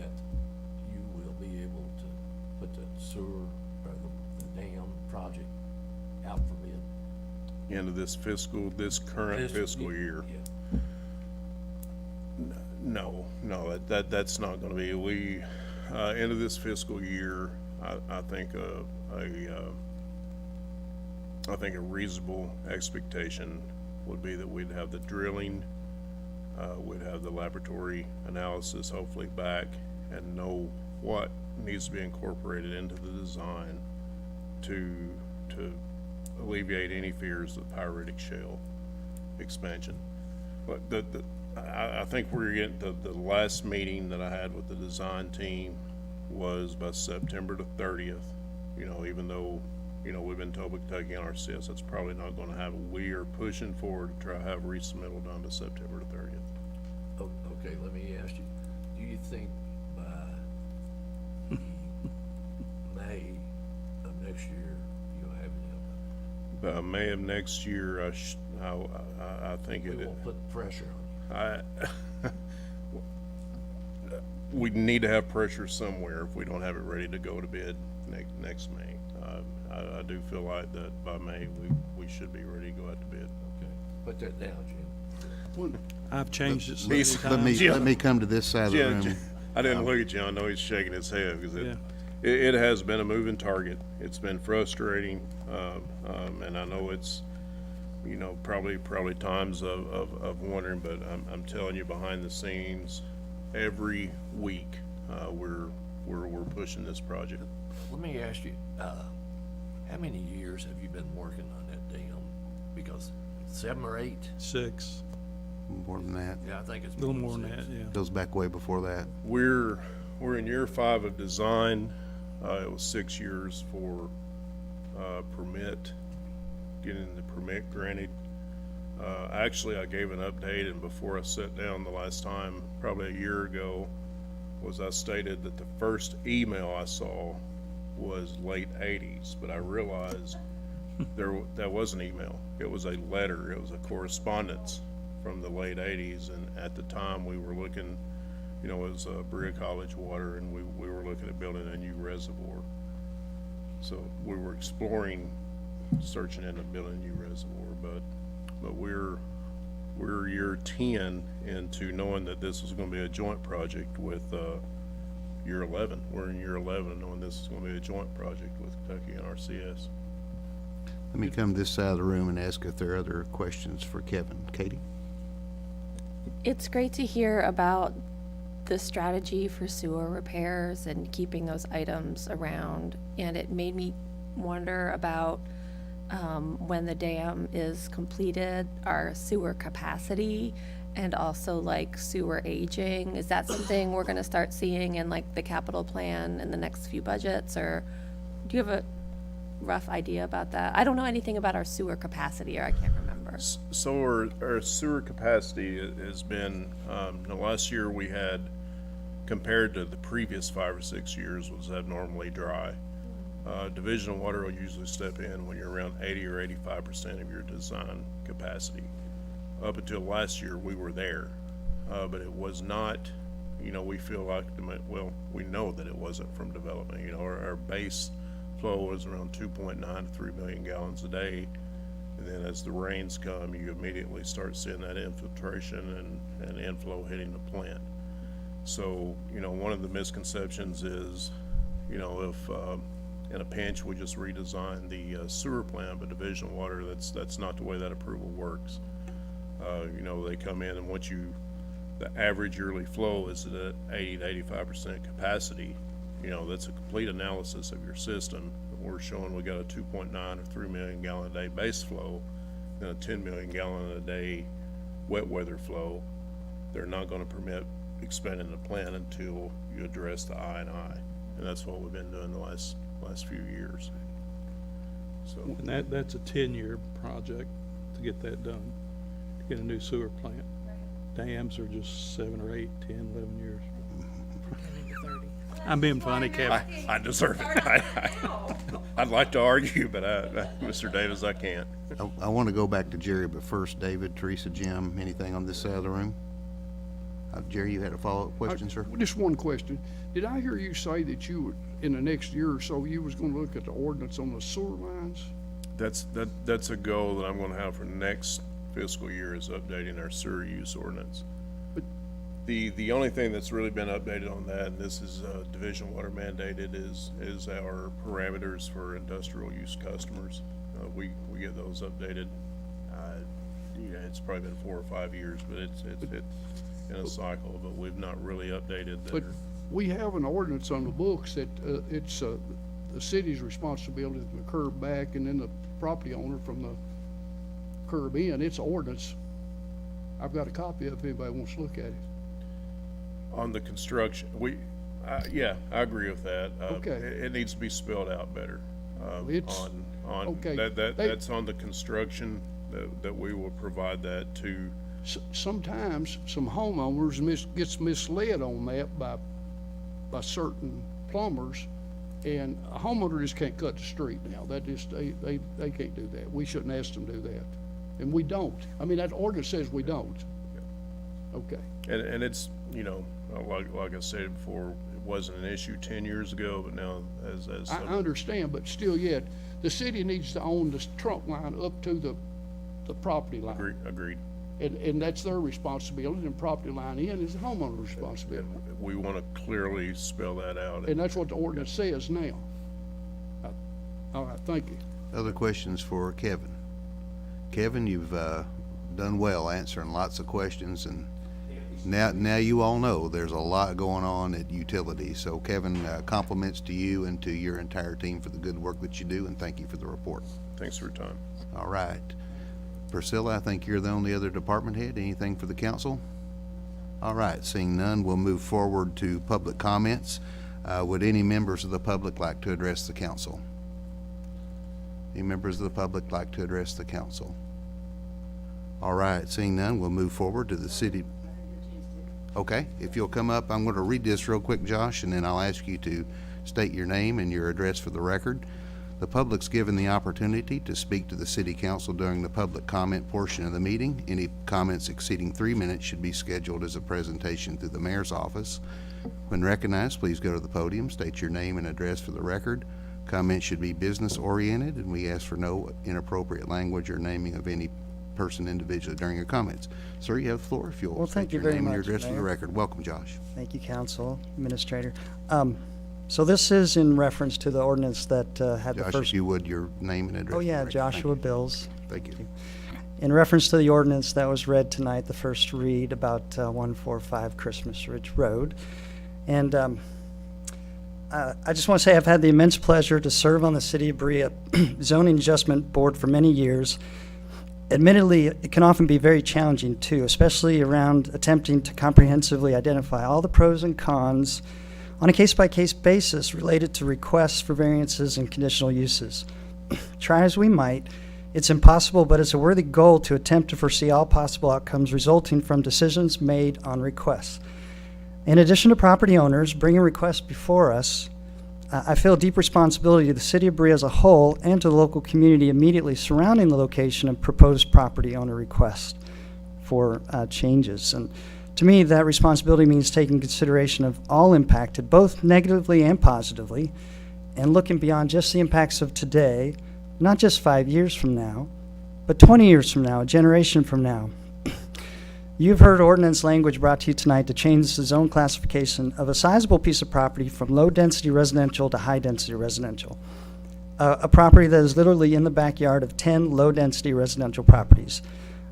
that you will be able to put the sewer or the dam project out for bid?
End of this current fiscal year.
Yeah.
No, that's not gonna be, end of this fiscal year, I think a reasonable expectation would be that we'd have the drilling, we'd have the laboratory analysis hopefully back and know what needs to be incorporated into the design to alleviate any fears of pyritic shale expansion. But I think we're getting, the last meeting that I had with the design team was by September the 30th. You know, even though, you know, we've been told we can take NRCS, that's probably not gonna happen. We are pushing forward to try to have resubmittal done by September the 30th.
Oh, okay, let me ask you, do you think by May of next year, you'll have
May of next year, I think
We
it,
won't put pressure on you.
we need to have pressure somewhere if we don't have it ready to go to bid next May. I do feel like that by May, we should be ready to go out to bid.
Okay, put that down, Jim.
I've changed it so
Let-
many
Let
times.
me, let me come to this side of the
Yeah,
room.
I didn't look at you, I know he's shaking his head, because
Yeah.
it has been a moving target. It's been frustrating, and I know it's, you know, probably times of wondering, but I'm telling you, behind the scenes, every week, we're pushing this project.
Let me ask you, how many years have you been working on that dam? Because 7 or 8?
6,
More than that.
Yeah, I think it's
a little more than
6.
that, yeah.
Goes back way before that.
We're in year 5 of design. It was 6 years for permit, getting the permit granted. Actually, I gave an update, and before I sat down the last time, probably a year ago, was I stated that the first email I saw was late 80s, but I realized that was an email. It was a letter. It was a correspondence from the late 80s, and at the time, we were looking, you know, it was Berea College water, and we were looking at building a new reservoir. So we were exploring, searching into building a new reservoir, but we're year 10 into knowing that this was gonna be a joint project with, year 11. We're in year 11 knowing this is gonna be a joint project with Kentucky and RCS.
Let me come to this side of the room and ask if there are other questions for Kevin. Katie?
It's great to hear about the strategy for sewer repairs and keeping those items around. And it made me wonder about when the dam is completed, our sewer capacity and also like sewer aging. Is that something we're gonna start seeing in like the capital plan in the next few budgets? Or do you have a rough idea about that? I don't know anything about our sewer capacity, or I can't remember.
So our sewer capacity has been, the last year we had, compared to the previous 5 or 6 years, was abnormally dry. Division of Water will usually step in when you're around 80 or 85% of your design capacity. Up until last year, we were there, but it was not, you know, we feel like, well, we know that it wasn't from development. You know, our base flow was around 2.9 to 3 million gallons a day. And then as the rains come, you immediately start seeing that infiltration and inflow hitting the plant. So, you know, one of the misconceptions is, you know, if, in a pinch, we just redesign the sewer plant, but Division of Water, that's not the way that approval works. You know, they come in, and once the average yearly flow is at 80 to 85% capacity, you know, that's a complete analysis of your system. We're showing we got a 2.9 or 3 million gallon a day base flow, and a 10 million gallon a day wet weather flow. They're not gonna permit expanding the plant until you address the I&I. And that's what we've been doing the last few years. So,
And that's a 10-year project to get that done, to get a new sewer plant. Dams are just 7 or 8, 10, 11 years. I'm being funny, Kevin.
I deserve it. I'd like to argue, but Mr. Davis, I can't.
I want to go back to Jerry, but first, David, Teresa, Jim, anything on this side of the room? Jerry, you had a follow-up question, sir?
Just one question. Did I hear you say that you, in the next year or so, you was gonna look at the ordinance on the sewer lines?
That's a goal that I'm gonna have for next fiscal year, is updating our sewer use ordinance.
But-
The only thing that's really been updated on that, and this is Division of Water mandated, is our parameters for industrial use customers. We get those updated. Yeah, it's probably been 4 or 5 years, but it's in a cycle, but we've not really updated
But
that.
we have an ordinance on the books that, it's, the city's responsibility to curb back and then the property owner from the curb in. It's ordinance. I've got a copy of it if anybody wants to look at it.
On the construction, yeah, I agree with that.
Okay.
It needs to be spelled out better.
It's- okay.
That's on the construction, that we will provide that to.
Sometimes some homeowners gets misled on that by certain plumbers And a homeowner just can't cut the street now. That just, they can't do that. We shouldn't ask them to do that. And we don't. I mean, that ordinance says we don't. Okay.
And it's, you know, like I said before, it wasn't an issue 10 years ago, but now as
I understand, but still yet, the city needs to own this trunk line up to the property line.
agreed.
And that's their responsibility, and property line in is the homeowner's responsibility.
We want to clearly spell that out.
And that's what the ordinance says now. All right, thank you.
Other questions for Kevin? Kevin, you've done well answering lots of questions, and now you all know there's a lot going on at utilities. So Kevin, compliments to you and to your entire team for the good work that you do, and thank you for the report.
Thanks for your time.
All right. Priscilla, I think you're the only other department head. Anything for the council? All right, seeing none, we'll move forward to public comments. Would any members of the public like to address the council? Any members of the public like to address the council? All right, seeing none, we'll move forward to the city. Okay, if you'll come up, I'm going to read this real quick, Josh, and then I'll ask you to state your name and your address for the record. The public's given the opportunity to speak to the city council during the public comment portion of the meeting. Any comments exceeding 3 minutes should be scheduled as a presentation through the mayor's office. When recognized, please go to the podium, state your name and address for the record. Comments should be business-oriented, and we ask for no inappropriate language or naming of any person individually during your comments. Sir, you have the floor if you'll
Well,
state
thank you
your
very
name and your
much,
address for the
Mayor.
record. Welcome, Josh.
Thank you, Council, Administrator. So this is in reference to the ordinance that had the
Josh,
first...
if you would, your name and address.
Oh,
for the
yeah,
record.
Joshua Bills.
Thank you.
In reference to the ordinance that was read tonight, the first read about 145 Christmas Ridge Road. And I just want to say I've had the immense pleasure to serve on the City of Berea Zoning Adjustment Board for many years. Admittedly, it can often be very challenging too, especially around attempting to comprehensively identify all the pros and cons on a case-by-case basis related to requests for variances and conditional uses. Try as we might, it's impossible, but it's a worthy goal to attempt to foresee all possible outcomes resulting from decisions made on requests. In addition to property owners bringing requests before us, I feel a deep responsibility to the City of Berea as a whole and to the local community immediately surrounding the location of proposed property owner requests for changes. And to me, that responsibility means taking consideration of all impacted, both negatively and positively, and looking beyond just the impacts of today, not just 5 years from now, but 20 years from now, a generation from now. You've heard ordinance language brought to you tonight to change the zone classification of a sizable piece of property from low-density residential to high-density residential. A property that is literally in the backyard of 10 low-density residential properties.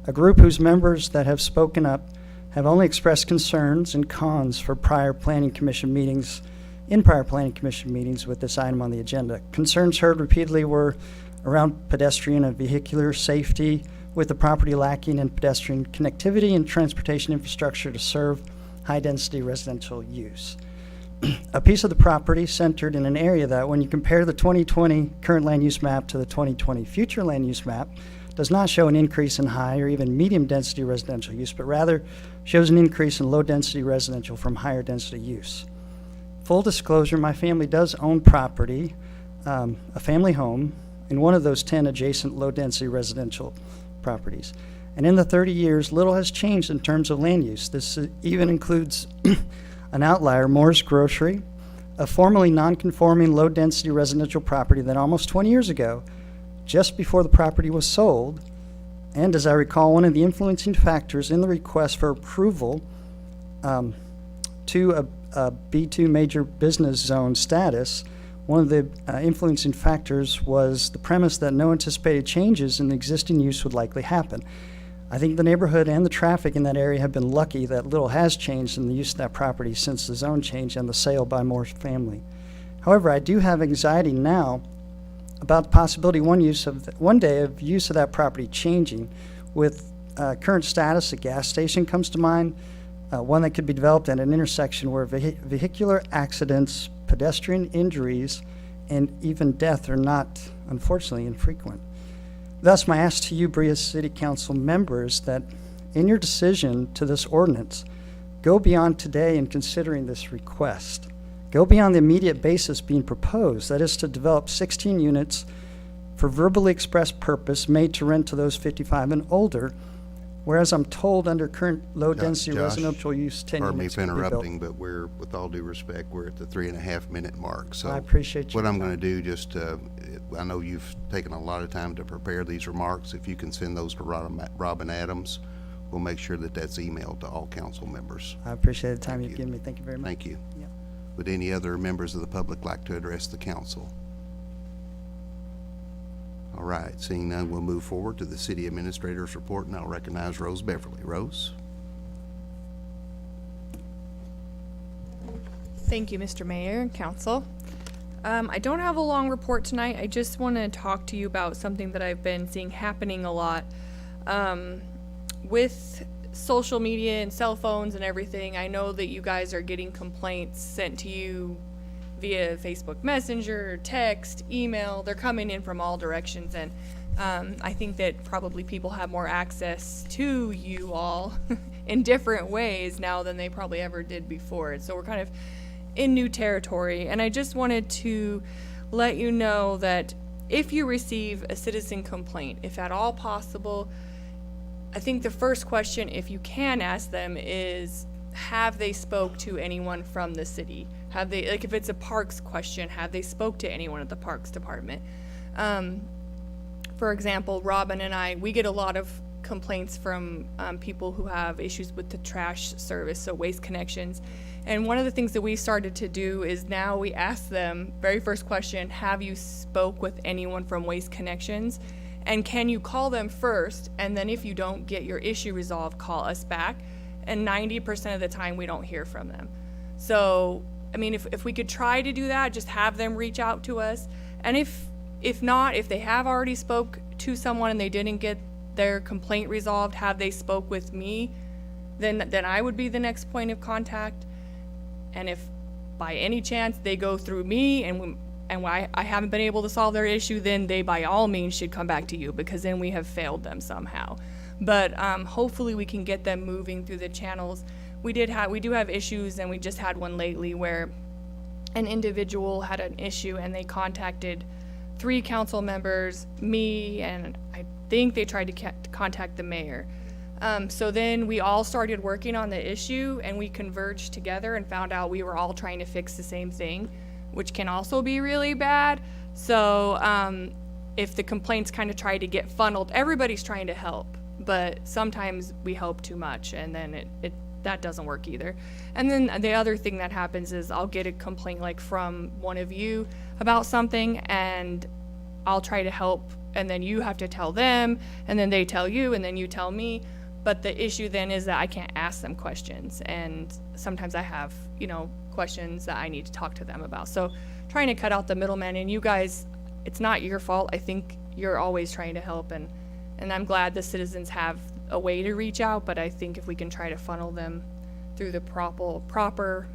A group whose members that have spoken up have only expressed concerns and cons for prior planning commission meetings, with this item on the agenda. Concerns heard repeatedly were around pedestrian and vehicular safety, with the property lacking in pedestrian connectivity and transportation infrastructure to serve high-density residential use. A piece of the property centered in an area that, when you compare the 2020 current land use map to the 2020 future land use map, does not show an increase in high or even medium-density residential use, but rather shows an increase in low-density residential from higher-density use. Full disclosure, my family does own property, a family home, in one of those 10 adjacent low-density residential properties. And in the 30 years, little has changed in terms of land use. This even includes an outlier, Moore's Grocery, a formerly non-conforming low-density residential property that almost 20 years ago, just before the property was sold, and as I recall, one of the influencing factors in the request for approval to a B2 major business zone status, one of the influencing factors was the premise that no anticipated changes in the existing use would likely happen. I think the neighborhood and the traffic in that area have been lucky that little has changed in the use of that property since the zone change and the sale by Moore's family. However, I do have anxiety now about the possibility one day of use of that property changing. With current status, a gas station comes to mind, one that could be developed at an intersection where vehicular accidents, pedestrian injuries, and even death are not, unfortunately, infrequent. Thus, my ask to you, Berea City Council members, that in your decision to this ordinance, go beyond today in considering this request. go beyond the immediate basis being proposed, that is to develop 16 units for verbally expressed purpose made to rent to those 55 and older, whereas I'm told under current low-density
Josh,
residential use, 10
Pardon me
units
for
can be built.
interrupting, but we're, with all due respect, we're at the 3.5-minute mark, so.
I appreciate your
What I'm
time.
gonna do, just, I know you've taken a lot of time to prepare these remarks. If you can send those to Robin Adams, we'll make sure that that's emailed to all council members.
I appreciate the time
Thank
you've
you.
given me. Thank you very much.
Thank you.
Yep.
Would any other members of the public like to address the council? All right, seeing none, we'll move forward to the city administrator's report, and I'll recognize Rose Beverly. Rose?
Thank you, Mr. Mayor and Council. I don't have a long report tonight. I just want to talk to you about something that I've been seeing happening a lot. With social media and cell phones and everything, I know that you guys are getting complaints sent to you via Facebook Messenger, text, email. They're coming in from all directions, and I think that probably people have more access to you all in different ways now than they probably ever did before. So we're kind of in new territory, and I just wanted to let you know that if you receive a citizen complaint, if at all possible, I think the first question, if you can ask them, is have they spoke to anyone from the city? Have they, like if it's a parks question, have they spoke to anyone at the parks department? For example, Robin and I, we get a lot of complaints from people who have issues with the trash service, so Waste Connections. And one of the things that we started to do is now we ask them, very first question, have you spoke with anyone from Waste Connections? And can you call them first? And then if you don't get your issue resolved, call us back. And 90% of the time, we don't hear from them. So, I mean, if we could try to do that, just have them reach out to us. And if not, if they have already spoke to someone and they didn't get their complaint resolved, have they spoke with me, then I would be the next point of contact. And if by any chance they go through me and I haven't been able to solve their issue, then they by all means should come back to you, because then we have failed them somehow. But hopefully we can get them moving through the channels. We do have issues, and we just had one lately where an individual had an issue and they contacted 3 council members, me, and I think they tried to contact the mayor. So then we all started working on the issue, and we converged together and found out we were all trying to fix the same thing, which can also be really bad. So if the complaints kind of try to get funneled, everybody's trying to help, but sometimes we help too much, and then that doesn't work either. And then the other thing that happens is I'll get a complaint like from one of you about something, and I'll try to help, and then you have to tell them, and then they tell you, and then you tell me. But the issue then is that I can't ask them questions, and sometimes I have, questions that I need to talk to them about. So trying to cut out the middleman, and you guys, it's not your fault. I think you're always trying to help, and I'm glad the citizens have a way to reach out, but I think if we can try to funnel them through the proper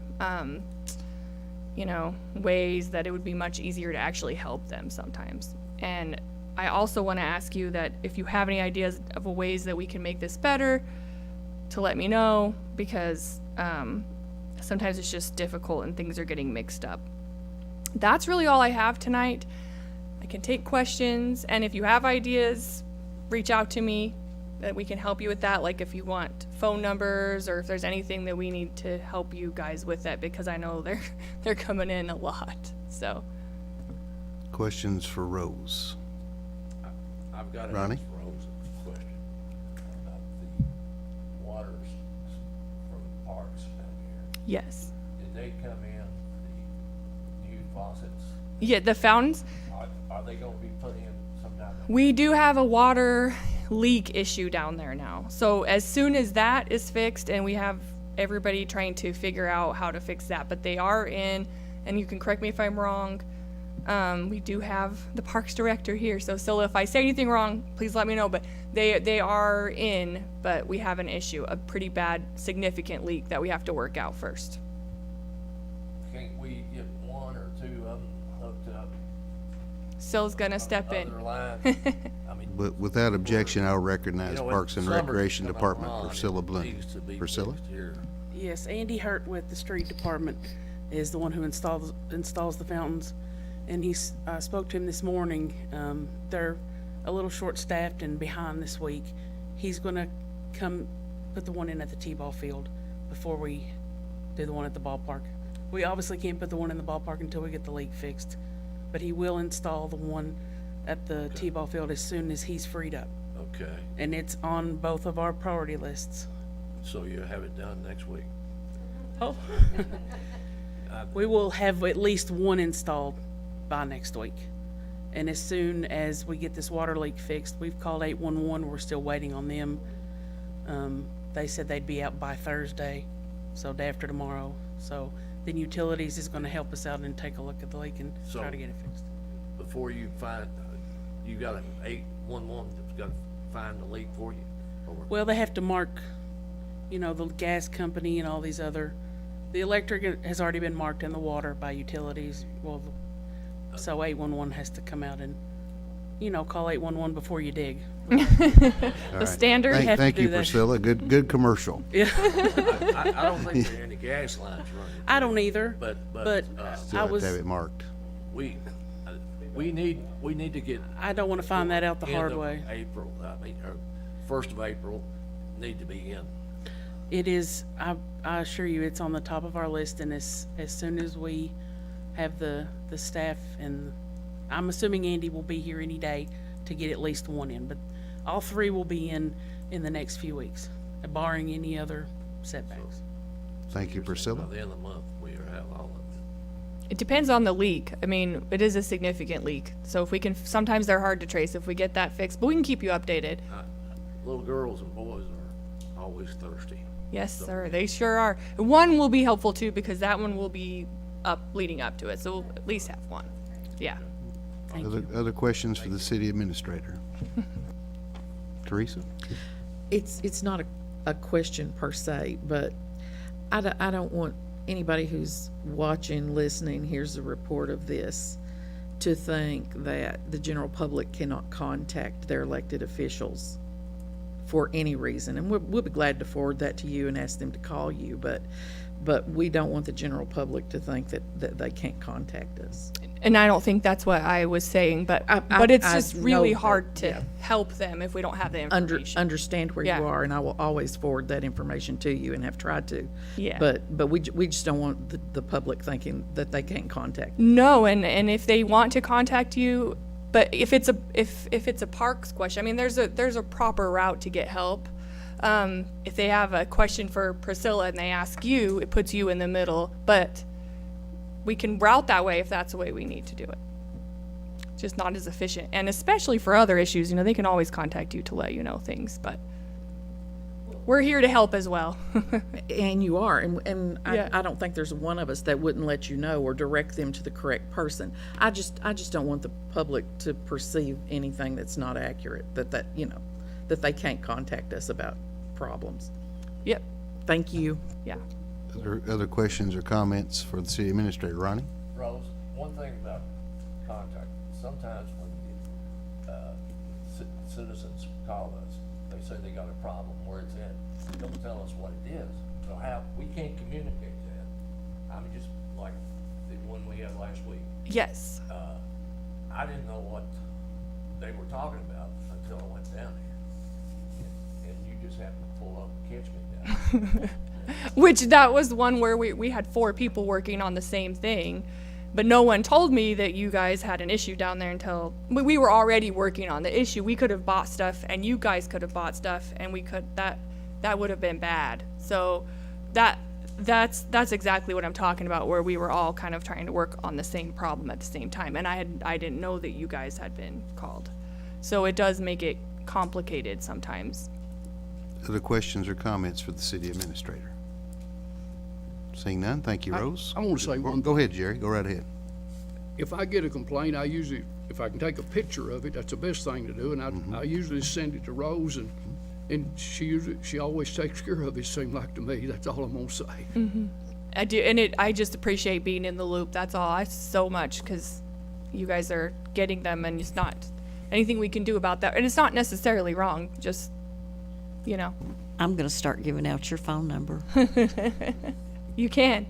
ways, that it would be much easier to actually help them sometimes. And I also want to ask you that if you have any ideas of ways that we can make this better, to let me know, because sometimes it's just difficult and things are getting mixed up. That's really all I have tonight. I can take questions, and if you have ideas, reach out to me, that we can help you with that. Like if you want phone numbers, or if there's anything that we need to help you guys with that, because I know they're coming in a lot. So
Questions for Rose?
I've got
Ronnie?
a Rose question about the waters from the parks down here.
yes,
Did they come in, the new faucets?
yeah, the fountains.
Are they gonna be put in sometime?
We do have a water leak issue down there now. So as soon as that is fixed, and we have everybody trying to figure out how to fix that, but they are in, and you can correct me if I'm wrong. We do have the parks director here, so if I say anything wrong, please let me know. But they are in, but we have an issue, a pretty bad, significant leak that we have to work out first.
Can't we get 1 or 2 of them hooked up?
Sill's gonna step in.
Other line? I mean,
But without objection, I'll recognize
when
Parks and
summer's
Recreation
coming
Department,
along,
Priscilla
it
Bloom.
needs to be
Priscilla?
fixed here.
Yes, Andy Hurt with the street department. is the one who installs the fountains. And I spoke to him this morning. They're a little short-staffed and behind this week. He's gonna come put the one in at the T-ball field before we do the one at the ballpark. We obviously can't put the one in the ballpark until we get the leak fixed, but he will install the one at the T-ball field as soon as he's freed up.
Okay,
And it's on both of our priority lists.
so you have it done next week?
Oh. We will have at least one installed by next week. And as soon as we get this water leak fixed, we've called 811, we're still waiting on them. They said they'd be out by Thursday, so day after tomorrow. So then Utilities is gonna help us out and take a look at the leak and try to get it fixed.
Before you find, you got an 811 that's gotta find the leak for you? Or-
Well, they have to mark, the gas company and all these other, the electric has already been marked in the water by Utilities. Well, so 811 has to come out and, call 811 before you dig.
The standard.
have to
Thank
do
you,
that.
Priscilla. Good commercial.
I don't think there are any gas lines running.
I don't either,
But,
but
Still
I
have
was,
to have it marked.
we need to get.
I don't wanna find that out the hard way.
End of April, or 1st of April, need to be in.
It is, I assure you, it's on the top of our list, and as soon as we have the staff, and I'm assuming Andy will be here any day to get at least one in, but all three will be in the next few weeks, barring any other setbacks.
Thank you, Priscilla.
By the end of the month, we have all of it.
It depends on the leak. I mean, it is a significant leak. So if we can, sometimes they're hard to trace. If we get that fixed, but we can keep you updated.
Little girls and boys are always thirsty.
Yes, sir. They sure are. One will be helpful too because that one will be leading up to it. So we'll at least have one. Yeah.
Other questions for the city administrator? Teresa?
It's not a question per se, but I don't want anybody who's watching, listening, hears a report of this, to think that the general public cannot contact their elected officials for any reason. And we'll be glad to forward that to you and ask them to call you, but we don't want the general public to think that they can't contact us.
And I don't think that's what I was saying, but
I
it's just really
know
hard
that,
to
yeah.
help them if we don't have the information.
Understand where
Yeah.
you are, and I will always forward that information to you and have tried to.
Yeah.
But we just don't want the public thinking that they can't contact.
No, and if they want to contact you, but if it's a parks question, I mean, there's a proper route to get help. If they have a question for Priscilla and they ask you, it puts you in the middle, but we can route that way if that's the way we need to do it. Just not as efficient, and especially for other issues, they can always contact you to let you know things, but we're here to help as well.
And you are, and
Yeah.
I don't think there's one of us that wouldn't let you know or direct them to the correct person. I just don't want the public to perceive anything that's not accurate, that they can't contact us about problems.
Yep,
Thank you.
yeah.
Other questions or comments for the city administrator? Ronnie?
Rose, one thing about contact, sometimes when citizens call us, they say they got a problem where it's at, don't tell us what it is. So we can't communicate that. I mean, just like the one we had last week.
Yes.
I didn't know what they were talking about until I went down here. And you just happened to pull up and catch me down.
Which that was one where we had 4 people working on the same thing, but no one told me that you guys had an issue down there until we were already working on the issue. We could have bought stuff and you guys could have bought stuff and that would have been bad. So that's exactly what I'm talking about, where we were all kind of trying to work on the same problem at the same time, and I didn't know that you guys had been called. So it does make it complicated sometimes.
Other questions or comments for the city administrator? Seeing none, thank you, Rose.
I wanna say one
Go ahead, Jerry, go right ahead.
If I get a complaint, I usually, if I can take a picture of it, that's the best thing to do, and I usually send it to Rose, and she always takes care of it, seems like to me. That's all I'm gonna say.
I do, and I just appreciate being in the loop. That's all. So much, because you guys are getting them, and it's not anything we can do about that. And it's not necessarily wrong. Just,
I'm gonna start giving out your phone number.
you can.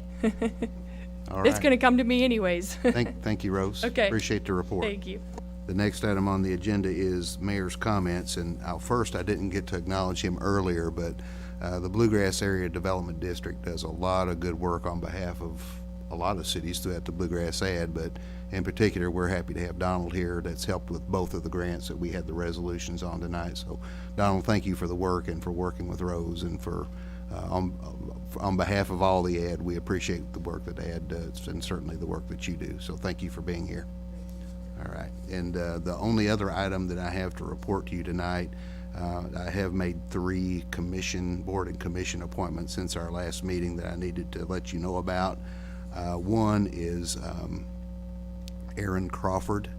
All
It's
right.
gonna come to me anyways.
Thank you, Rose.
Okay.
Appreciate the report.
Thank you.
The next item on the agenda is mayor's comments, and first, I didn't get to acknowledge him earlier, but the Bluegrass Area Development District does a lot of good work on behalf of a lot of cities throughout the Bluegrass ad, but in particular, we're happy to have Donald here that's helped with both of the grants that we had the resolutions on tonight. So Donald, thank you for the work and for working with Rose, and for on behalf of all the ad, we appreciate the work that the ad does and certainly the work that you do. So thank you for being here. All right, and the only other item that I have to report to you tonight, I have made 3 board and commission appointments since our last meeting that I needed to let you know about. One is Aaron Crawford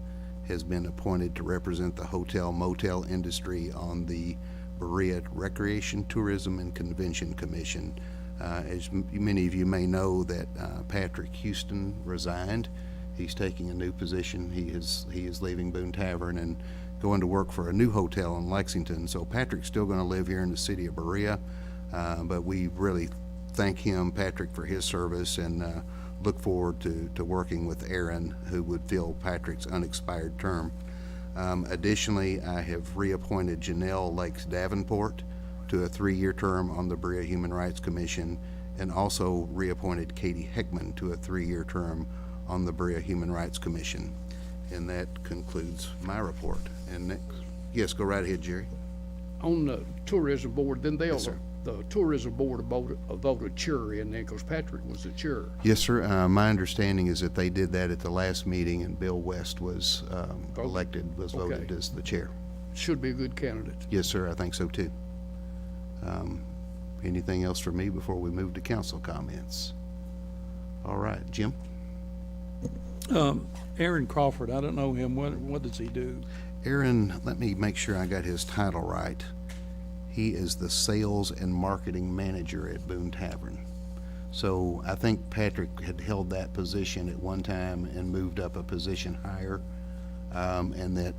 has been appointed to represent the hotel motel industry on the Berea Recreation, Tourism, and Convention Commission. As many of you may know, that Patrick Houston resigned. He's taking a new position. He is leaving Boone Tavern and going to work for a new hotel in Lexington. So Patrick's still going to live here in the city of Berea, but we really thank him, Patrick, for his service, and look forward to working with Aaron, who would fill Patrick's unexpired term. Additionally, I have reappointed Janelle Lakes Davenport to a 3-year term on the Berea Human Rights Commission, and also reappointed Katie Heckman to a 3-year term on the Berea Human Rights Commission. And that concludes my report. And next, yes, go right ahead, Jerry.
On the tourism board, then they'll,
Yes, sir.
the tourism board voted chair in there, because Patrick was the chair.
Yes, sir. My understanding is that they did that at the last meeting, and Bill West was voted
Okay.
as the chair.
Should be a good candidate.
Yes, sir, I think so too. Anything else for me before we move to council comments? All right, Jim?
Aaron Crawford, I don't know him. What does he do?
Aaron, let me make sure I got his title right. He is the sales and marketing manager at Boone Tavern. So I think Patrick had held that position at one time and moved up a position higher, and that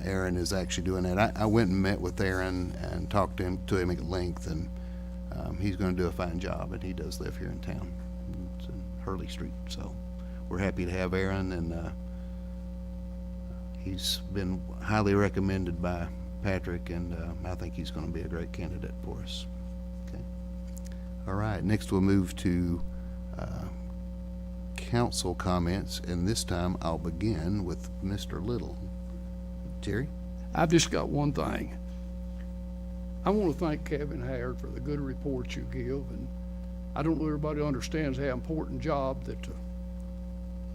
Aaron is actually doing that. I went and met with Aaron and talked to him at length, and he's going to do a fine job, and he does live here in town. It's in Hurley Street, so we're happy to have Aaron, and he's been highly recommended by Patrick, and I think he's going to be a great candidate for us. Okay. All right, next we'll move to council comments, and this time I'll begin with Mr. Little. Jerry?
I've just got one thing. I want to thank Kevin Howard for the good reports you give, and I don't know everybody understands how important job that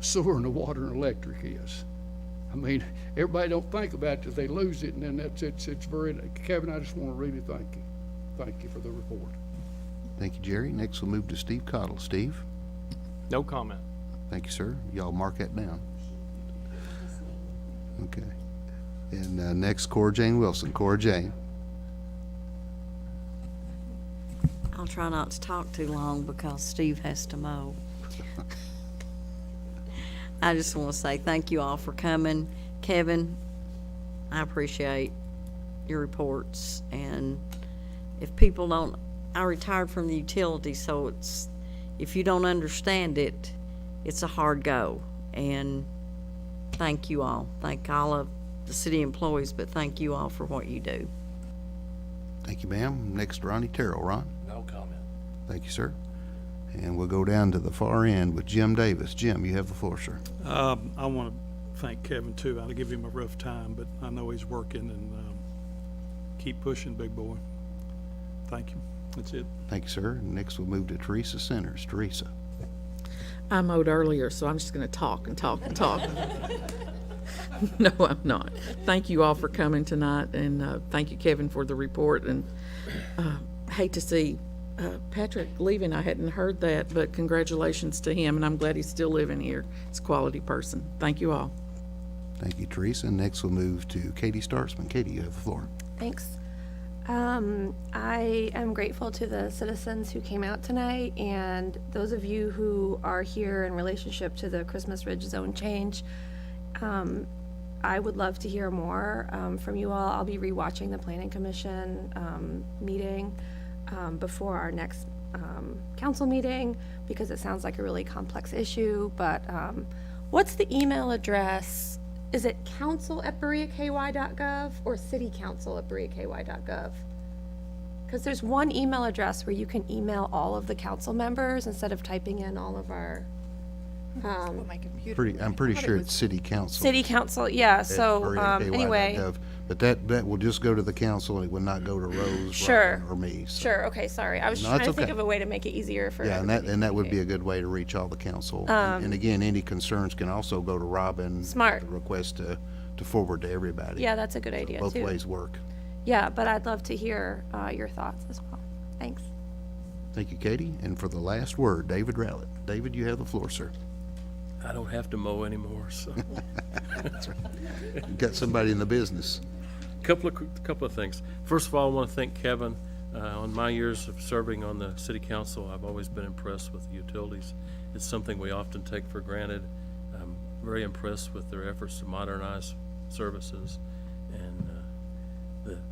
sewer and the water and electric is. I mean, everybody don't think about it, they lose it, and then it's very, Kevin, I just want to really thank you. Thank you for the report.
Thank you, Jerry. Next we'll move to Steve Cottle. Steve?
No comment.
Thank you, sir. Y'all mark that down. Okay. And next, Cora Jane Wilson. Cora Jane.
I'll try not to talk too long because Steve has to mow. I just want to say thank you all for coming. Kevin, I appreciate your reports, and if people don't, I retired from the utility, so if you don't understand it, it's a hard go, and thank you all. Thank all of the city employees, but thank you all for what you do.
Thank you, ma'am. Next, Ronnie Terrell. Ron?
No comment.
Thank you, sir. And we'll go down to the far end with Jim Davis. Jim, you have the floor, sir.
I want to thank Kevin too. I'll give him a rough time, but I know he's working, and keep pushing, big boy. Thank you. That's it.
Thank you, sir. Next, we'll move to Teresa Centers. Teresa.
I mowed earlier, so I'm just going to talk and talk and talk. No, I'm not. Thank you all for coming tonight, and thank you, Kevin, for the report. And hate to see Patrick leaving. I hadn't heard that, but congratulations to him, and I'm glad he's still living here. He's a quality person. Thank you all.
Thank you, Teresa. Next, we'll move to Katie Startzman. Katie, you have the floor.
Thanks. I am grateful to the citizens who came out tonight, and those of you who are here in relationship to the Christmas Ridge zone change. I would love to hear more from you all. I'll be rewatching the Planning Commission meeting before our next council meeting, because it sounds like a really complex issue, but what's the email address? Is it council@bereaky.gov or citycouncil@bereaky.gov? Because there's one email address where you can email all of the council members instead of typing in all of our
I'm pretty sure it's city council.
city council, yeah,
at
so,
bereaky.gov.
anyway.
But that will just go to the council, and it would not go to Rose,
Sure.
Robin, or me. So.
Sure, okay, sorry. I was
No,
trying
it's
to think
okay.
of a way to make it easier for
Yeah,
everybody.
and that would be a good way to reach all the council. And again, any concerns can also go to Robin.
Smart.
The request to forward to everybody.
Yeah, that's a good idea,
Both
too.
ways work.
Yeah, but I'd love to hear your thoughts as well. Thanks.
Thank you, Katie. And for the last word, David Rowlett. David, you have the floor, sir.
I don't have to mow anymore, so.
Got somebody in the business.
Couple of things. First of all, I want to thank Kevin. On my years of serving on the city council, I've always been impressed with the utilities. It's something we often take for granted. I'm very impressed with their efforts to modernize services. And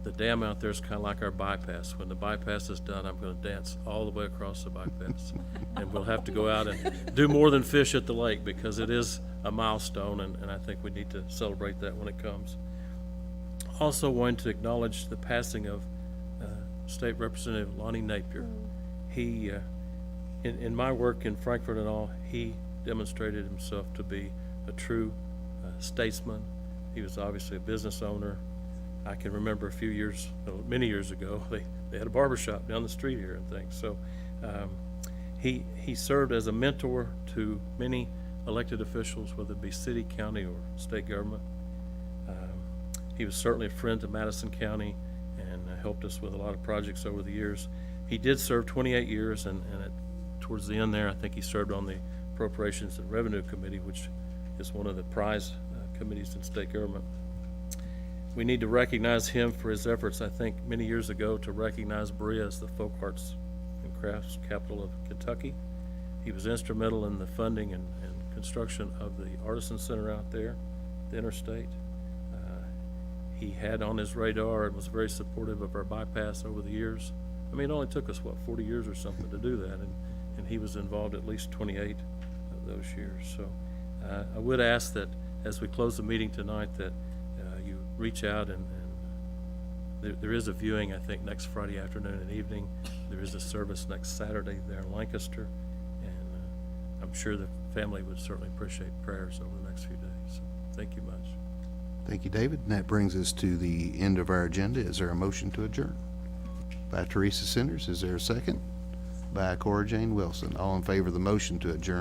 the dam out there is kind of like our bypass. When the bypass is done, I'm going to dance all the way across the bypass. And we'll have to go out and do more than fish at the lake, because it is a milestone, and I think we need to celebrate that when it comes. Also wanted to acknowledge the passing of State Representative Lonnie Napier. He, in my work in Frankfurt and all, he demonstrated himself to be a true statesman. He was obviously a business owner. I can remember many years ago, they had a barber shop down the street here and things. So he served as a mentor to many elected officials, whether it be city, county, or state government. He was certainly a friend to Madison County and helped us with a lot of projects over the years. He did serve 28 years, and towards the end there, I think he served on the Appropriations and Revenue Committee, which is one of the prize committees in state government. We need to recognize him for his efforts, I think, many years ago, to recognize Berea as the folk arts and crafts capital of Kentucky. He was instrumental in the funding and construction of the Artisan Center out there, the interstate. He had on his radar and was very supportive of our bypass over the years. I mean, it only took us, 40 years or something to do that, and he was involved at least 28 of those years. So I would ask that as we close the meeting tonight, that you reach out, and there is a viewing, I think, next Friday afternoon and evening. There is a service next Saturday there in Lancaster, and I'm sure the family would certainly appreciate prayers over the next few days. So thank you much.
Thank you, David. And that brings us to the end of our agenda. Is there a motion to adjourn? By Teresa Senders. Is there a second? By Cora Jane Wilson. All in favor of the motion to adjourn,